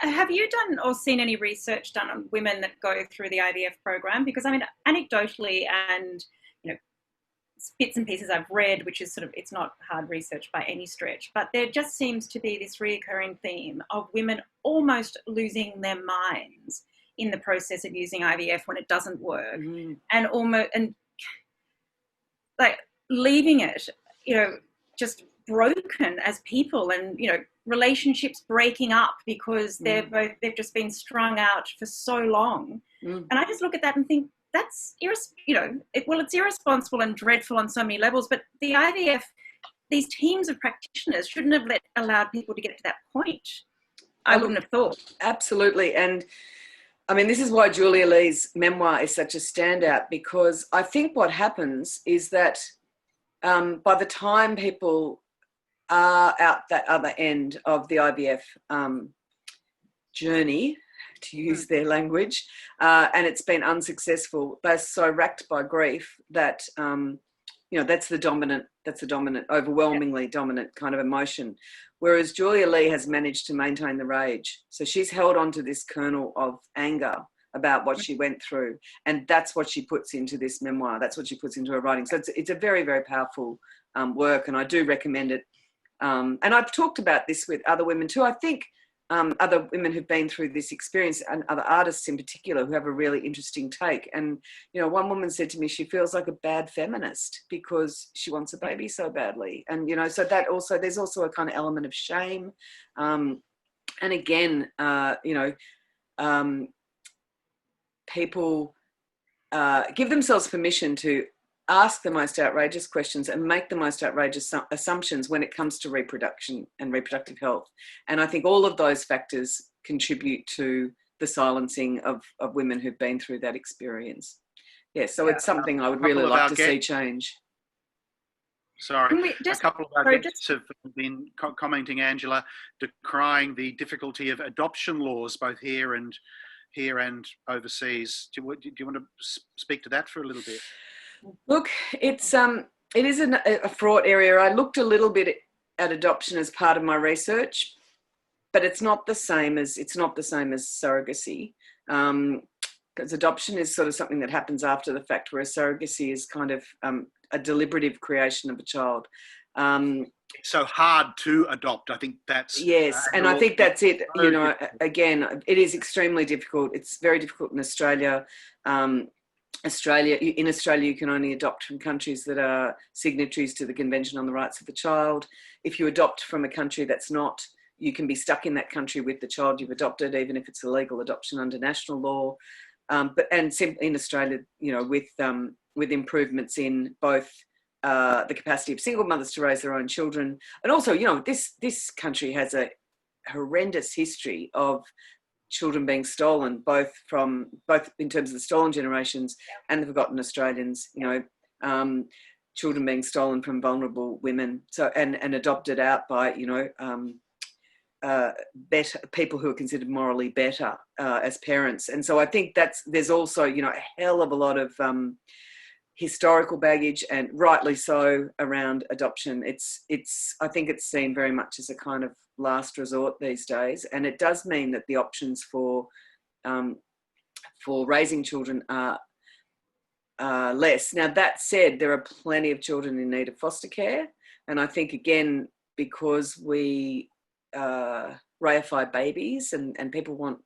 Have you done or seen any research done on women that go through the IVF program? Because I mean, anecdotally and, you know, bits and pieces I've read, which is sort of, it's not hard research by any stretch, but there just seems to be this reoccurring theme of women almost losing their minds in the process of using IVF when it doesn't work, and like leaving it, you know, just broken as people, and, you know, relationships breaking up because they've just been strung out for so long. And I just look at that and think, that's it's irresponsible and dreadful on so many levels, but the IVF, these teams of practitioners shouldn't have allowed people to get to that point. I wouldn't have thought. Absolutely. And I mean, this is why Julia Lee's memoir is such a standout, because I think what happens is that by the time people are out that other end of the IVF journey, to use their language, and it's been unsuccessful, they're so racked by grief that, you know, that's the dominant, overwhelmingly dominant kind of emotion. Whereas Julia Lee has managed to maintain the rage. So she's held on to this kernel of anger about what she went through. And that's what she puts into this memoir. That's what she puts into her writing. So it's a very, very powerful work, and I do recommend it. And I've talked about this with other women too. I think other women who've been through this experience, and other artists in particular, who have a really interesting take. And, you know, one woman said to me, she feels like a bad feminist because she wants a baby so badly. And, you know, so that also, there's also a kind of element of shame. And again, you know, people give themselves permission to ask the most outrageous questions and make the most outrageous assumptions when it comes to reproduction and reproductive health. And I think all of those factors contribute to the silencing of women who've been through that experience. Yeah, so it's something I would really like to see change. Sorry, a couple of our guests have been commenting, Angela, decrying the difficulty of adoption laws, both here and overseas. Do you want to speak to that for a little bit? Look, it is a fraught area. I looked a little bit at adoption as part of my research, but it's not the same as surrogacy, because adoption is sort of something that happens after the fact, whereas surrogacy is kind of a deliberative creation of a child. So hard to adopt. I think that's and I think that's it. You know, again, it is extremely difficult. It's very difficult in Australia. In Australia, you can only adopt from countries that are signatories to the Convention on the Rights of the Child. If you adopt from a country that's not, you can be stuck in that country with the child you've adopted, even if it's a legal adoption under national law. And simply in Australia, you know, with improvements in both the capacity of single mothers to raise their own children, and also, you know, this country has a horrendous history of children being stolen, both in terms of the stolen generations and the forgotten Australians, you know, children being stolen from vulnerable women, so and adopted out by, you know, better people who are considered morally better as parents. And so I think there's also, you know, a hell of a lot of historical baggage, and rightly so, around adoption. I think it's seen very much as a kind of last resort these days, and it does mean that the options for raising children are less. Now, that said, there are plenty of children in need of foster care, and I think, again, because we reify babies and people want,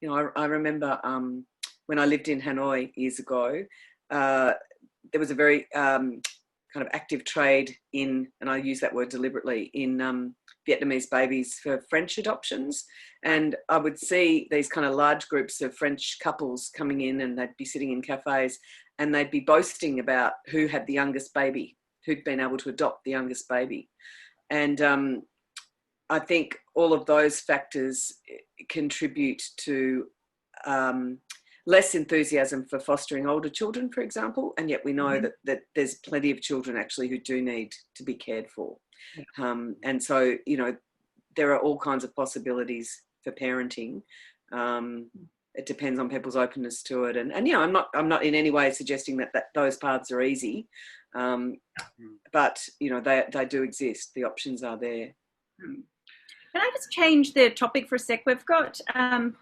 you know, I remember when I lived in Hanoi years ago, there was a very kind of active trade in, and I use that word deliberately, in Vietnamese babies for French adoptions. And I would see these kind of large groups of French couples coming in, and they'd be sitting in cafes and they'd be boasting about who had the youngest baby, who'd been able to adopt the youngest baby. And I think all of those factors contribute to less enthusiasm for fostering older children, for example, and yet we know that there's plenty of children actually who do need to be cared for. And so, there are all kinds of possibilities for parenting. It depends on people's openness to it, and I'm not in any way suggesting that those paths are easy, but they do exist. The options are there. Can I just change the topic for a sec? We've got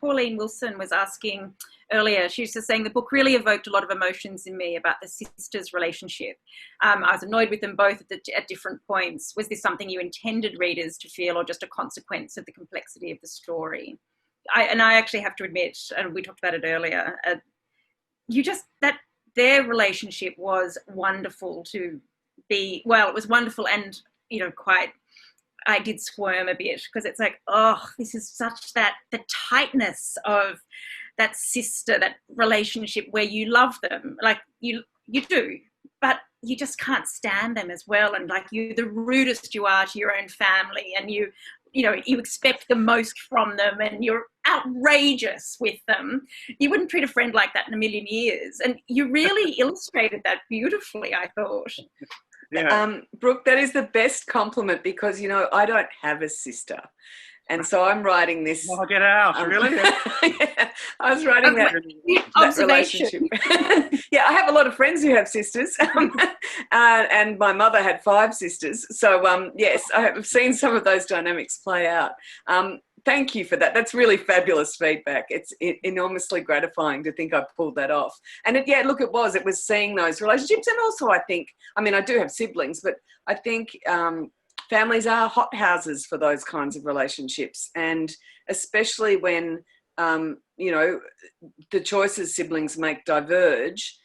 Pauline Wilson was asking earlier. She was just saying the book really evoked a lot of emotions in me about the sisters' relationship. I was annoyed with them both at different points. Was this something you intended readers to feel, or just a consequence of the complexity of the story? I actually have to admit, and we talked about it earlier, that their relationship was wonderful to be. Well, it was wonderful, and quite. I did squirm a bit because it's like, oh, this is such the tightness of that sister, that relationship where you love them, like you do, but you just can't stand them as well. And like the rudest you are to your own family, and you expect the most from them, and you're outrageous with them. You wouldn't treat a friend like that in a million years. And you really illustrated that beautifully, I thought. Yeah. Brooke, that is the best compliment, because I don't have a sister, and so I'm writing this. Oh, get out! Really? Yeah, I was writing that relationship. Yeah, I have a lot of friends who have sisters, and my mother had 5 sisters. So yes, I have seen some of those dynamics play out. Thank you for that. That's really fabulous feedback. It's enormously gratifying to think I pulled that off. And it was seeing those relationships. And also I do have siblings, but I think families are hothouses for those kinds of relationships. And especially when, the choices siblings make diverge,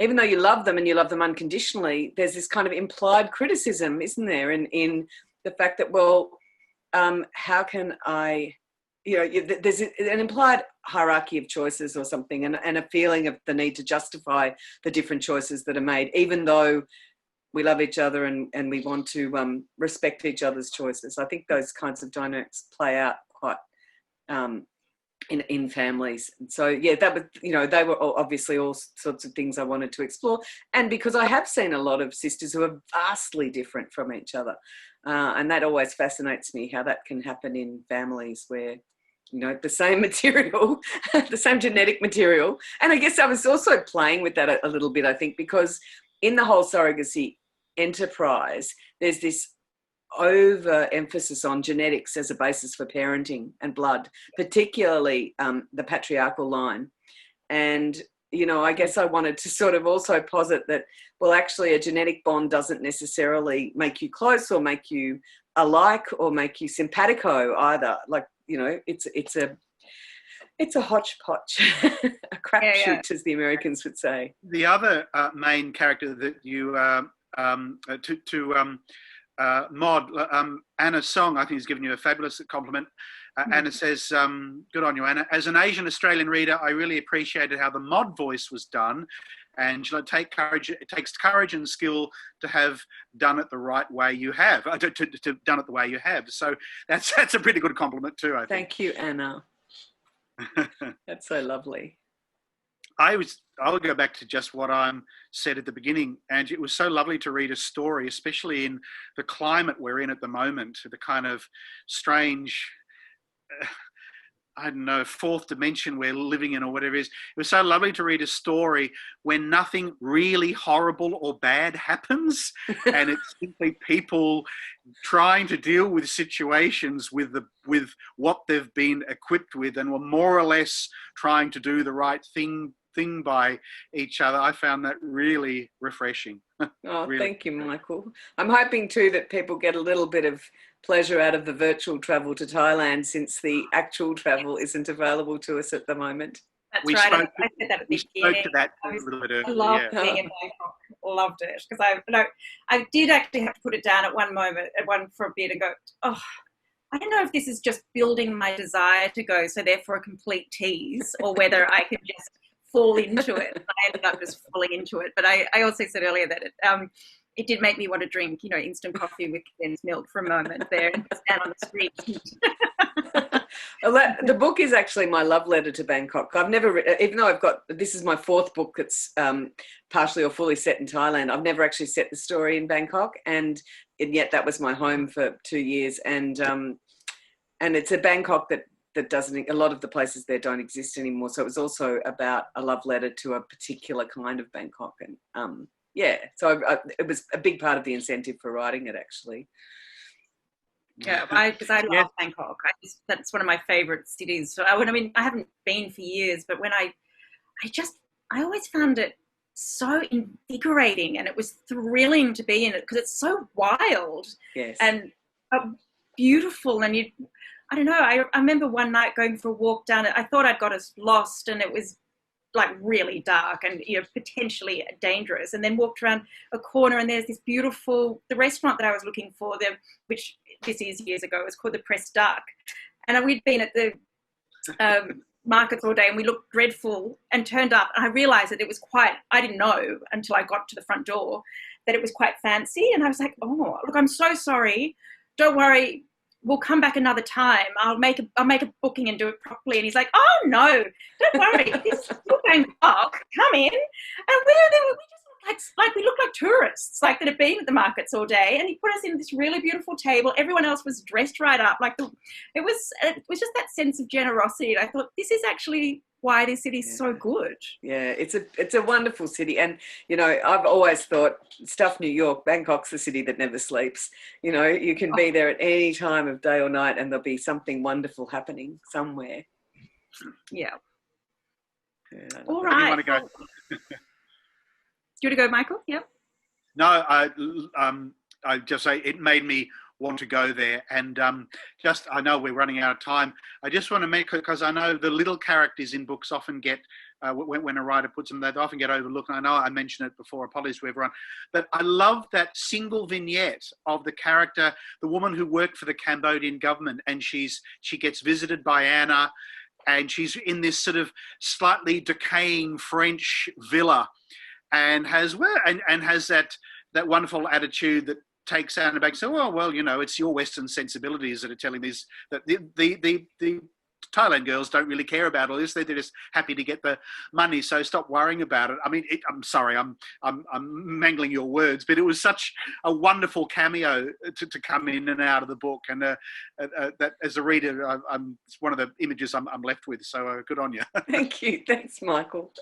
even though you love them and you love them unconditionally, there's this kind of implied criticism, isn't there, in the fact that, well, how can I, there's an implied hierarchy of choices or something, and a feeling of the need to justify the different choices that are made, even though we love each other and we want to respect each other's choices. I think those kinds of dynamics play out quite in families. And so, yeah, that was, they were obviously all sorts of things I wanted to explore. And because I have seen a lot of sisters who are vastly different from each other. And that always fascinates me, how that can happen in families where, the same material, the same genetic material. And I guess I was also playing with that a little bit, I think, because in the whole surrogacy enterprise, there's this overemphasis on genetics as a basis for parenting and blood, particularly the patriarchal line. And I guess I wanted to sort of also posit that, well, actually a genetic bond doesn't necessarily make you close or make you alike or make you simpatico either. Like, it's a hodgepodge, a crapshoot, as the Americans would say. The other main character that you Maud, Anna Song, I think, has given you a fabulous compliment. Anna says, good on you, Anna. As an Asian Australian reader, I really appreciated how the Maud voice was done. And it takes courage and skill to have done it the right way you have, to done it the way you have. So that's a pretty good compliment too, I think. Thank you, Anna. That's so lovely. I'll go back to just what I said at the beginning, and it was so lovely to read a story, especially in the climate we're in at the moment, the kind of strange, I don't know, fourth dimension we're living in or whatever it is. It was so lovely to read a story when nothing really horrible or bad happens, and it's simply people trying to deal with situations with what they've been equipped with, and were more or less trying to do the right thing by each other. I found that really refreshing. Oh, really. Thank you, Michael. I'm hoping too that people get a little bit of pleasure out of the virtual travel to Thailand, since the actual travel isn't available to us at the moment. That's right. I said that at the beginning. Spoke to that a little bit earlier. I loved being in Bangkok. Loved it, because I did actually have to put it down at one for a bit and go, oh, I don't know if this is just building my desire to go, so therefore a complete tease, or whether I could just fall into it. I ended up just falling into it. But I also said earlier that it did make me want to drink, instant coffee with condensed milk for a moment there and stand on the street. Well, the book is actually my love letter to Bangkok. I've never, even though this is my fourth book that's partially or fully set in Thailand, I've never actually set the story in Bangkok, and yet that was my home for 2 years. And it's a Bangkok that doesn't, a lot of the places there don't exist anymore. So it was also about a love letter to a particular kind of Bangkok. And so it was a big part of the incentive for writing it, actually. Yeah, because I love Bangkok. That's one of my favorite cities. So I haven't been for years, but when I always found it so invigorating, and it was thrilling to be in it because it's so wild and beautiful. And I don't know. I remember one night going for a walk down it. I thought I'd got us lost, and it was like really dark and potentially dangerous, and then walked around a corner and there's this beautiful, the restaurant that I was looking for there, which this is years ago, it was called the Press Duck, and we'd been at the markets all day and we looked dreadful and turned up, and I realized that it was I didn't know until I got to the front door that it was quite fancy, and I was like, oh look, I'm so sorry, don't worry, we'll come back another time. I'll make a booking and do it properly. And he's like, oh no, don't worry. This is Bangkok. Come in. And we just we looked like tourists, like that had been at the markets all day. And he put us in this really beautiful table. Everyone else was dressed right up. It was just that sense of generosity. And I thought, this is actually why this city is so good. Yeah, it's a wonderful city. And, I've always thought, stuff New York, Bangkok's the city that never sleeps. You can be there at any time of day or night and there'll be something wonderful happening somewhere. Yeah. All right. You want to go? Do you want to go, Michael? Yeah. No, I just say it made me want to go there, and I know we're running out of time. I just want to make, because I know the little characters in books often get when a writer puts them, they often get overlooked. And I know I mentioned it before, apologies to everyone, but I love that single vignette of the character, the woman who worked for the Cambodian government, and she gets visited by Anna, and she's in this sort of slightly decaying French villa, and has that wonderful attitude that takes Anna back. So, well, it's your Western sensibilities that are telling this, that the Thailand girls don't really care about all this. They're just happy to get the money. So stop worrying about it. I mean, I'm sorry, I'm mangling your words, but it was such a wonderful cameo to come in and out of the book. And that as a reader, it's one of the images I'm left with. So good on you. Thank you. Thanks, Michael.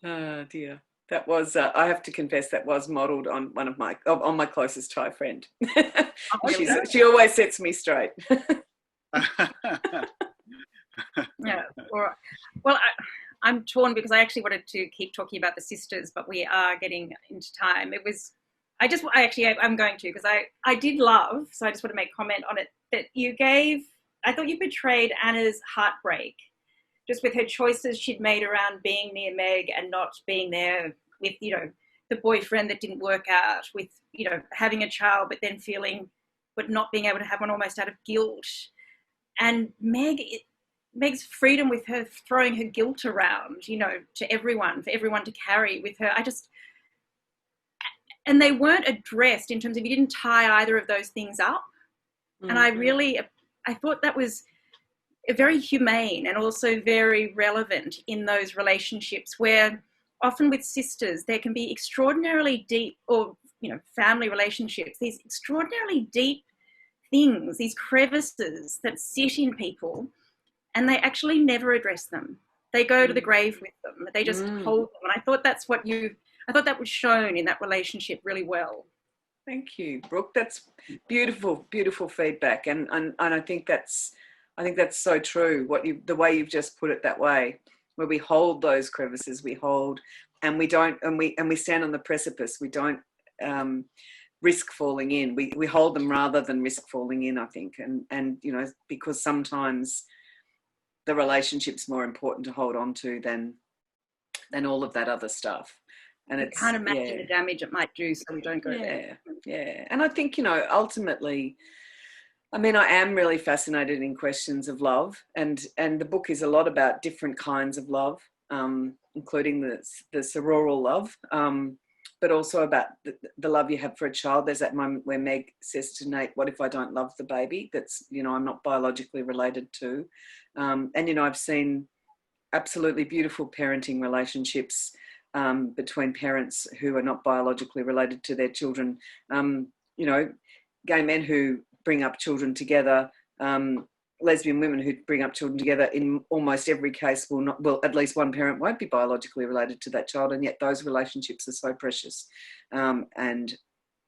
Oh dear. That was, I have to confess, that was modelled on on my closest Thai friend. She always sets me straight. Yeah. All right. Well, I'm torn because I actually wanted to keep talking about the sisters, but we are getting into time. I'm going to, because I did love, so I just want to make comment on it, that I thought you portrayed Anna's heartbreak, just with her choices she'd made around being near Meg and not being there with, the boyfriend that didn't work out, with, having a child, but then but not being able to have one almost out of guilt. And Meg's freedom with her throwing her guilt around, to everyone, for everyone to carry with her. And they weren't addressed in terms of, you didn't tie either of those things up. Mm-hmm. And I thought that was very humane and also very relevant in those relationships where often with sisters, there can be extraordinarily deep, or, family relationships, these extraordinarily deep things, these crevices that sit in people, and they actually never address them. They go to the grave with them. They just hold them. And I thought that was shown in that relationship really well. Thank you, Brooke. That's beautiful, beautiful feedback. And I think that's so true. The way you've just put it that way, where we hold those crevices, and we stand on the precipice. We don't risk falling in. We hold them rather than risk falling in, I think. And because sometimes the relationship's more important to hold on to than all of that other stuff. And it's kind of imagine the damage it might do, so we don't go there. Yeah. And I think, ultimately, I am really fascinated in questions of love, and the book is a lot about different kinds of love, including the sororal love, but also about the love you have for a child. There's that moment where Meg says to Nate, what if I don't love the baby that's, you know, I'm not biologically related to? And, you know, I've seen absolutely beautiful parenting relationships between parents who are not biologically related to their children. You know, gay men who bring up children together, lesbian women who bring up children together, in almost every case will at least one parent won't be biologically related to that child, and yet those relationships are so precious. You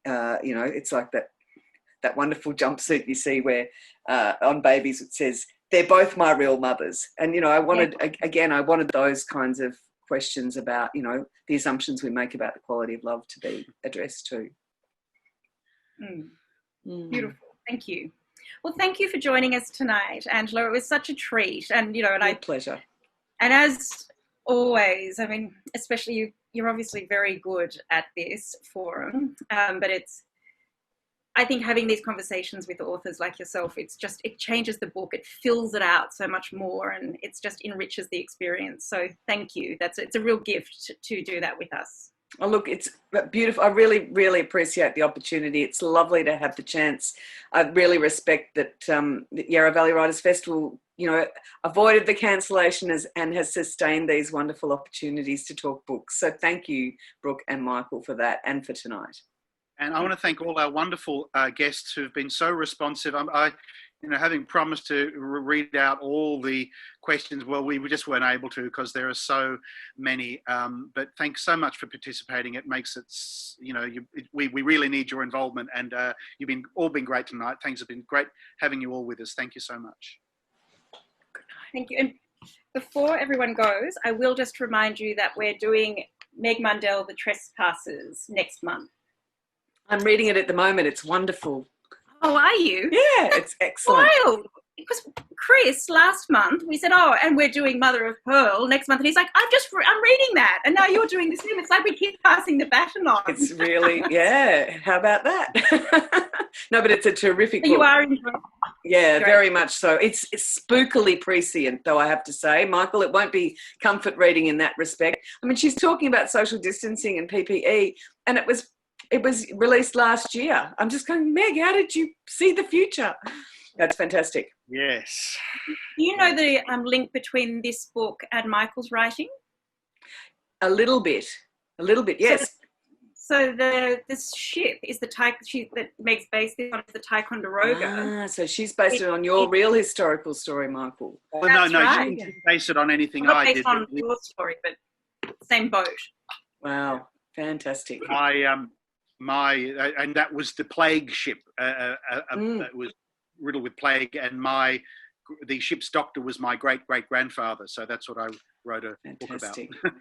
know, it's like that wonderful jumpsuit you see where on babies it says, they're both my real mothers. And, you know, I wanted those kinds of questions about, you know, the assumptions we make about the quality of love to be addressed too. Beautiful. Thank you. Well, thank you for joining us tonight, Angela. It was such a treat. And, you know, My pleasure. And as always, I mean, especially you're obviously very good at this forum, but I think having these conversations with authors like yourself, it changes the book, it fills it out so much more, and it just enriches the experience. So thank you. It's a real gift to do that with us. Oh, look, it's beautiful. I really, really appreciate the opportunity. It's lovely to have the chance. I really respect that the Yarra Valley Writers Festival, you know, avoided the cancellation and has sustained these wonderful opportunities to talk books. So thank you, Brooke and Michael, for that and for tonight. And I want to thank all our wonderful guests who've been so responsive. You know, having promised to read out all the questions, well, we just weren't able to because there are so many. But thanks so much for participating. It makes it, you know, we really need your involvement, and you've all been great tonight. Thanks, it's been great having you all with us. Thank you so much. Good night. Thank you. And before everyone goes, I will just remind you that we're doing Meg Mundell, The Trespassers, next month. I'm reading it at the moment. It's wonderful. Oh, are you? Yeah, it's excellent. Wild. Because Chris, last month, we said, oh, and we're doing Mother of Pearl next month. And he's like, I'm reading that. And now you're doing the same. It's like we keep passing the baton on. It's really, yeah. How about that? No, but it's a terrific book. You are enjoying it. Yeah, very much so. It's spookily prescient, though, I have to say. Michael, it won't be comfort reading in that respect. I mean, she's talking about social distancing and PPE, and it was released last year. I'm just going, Meg, how did you see the future? That's fantastic. Yes. Do you know the link between this book and Michael's writing? A little bit, yes. So this ship is the ship that Meg's based on is the Ticonderoga. So she's based it on your real historical story, Michael. Well, no, right. She didn't base it on anything Not I based did. on your story, but same boat. Wow, fantastic. And that was the plague ship. It was riddled with plague, and the ship's doctor was my great-great-grandfather. So that's what I wrote a book about.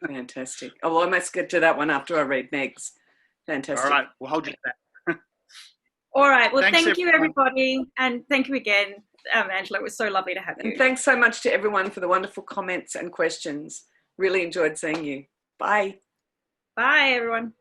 Fantastic. Oh, well, I must get to that one after I read Meg's. Fantastic. All right, we'll hold you to that. All right. Well, thanks, thank you, everybody. And thank you again, Angela. It was so lovely to have you. And thanks so much to everyone for the wonderful comments and questions. Really enjoyed seeing you. Bye. Bye, everyone.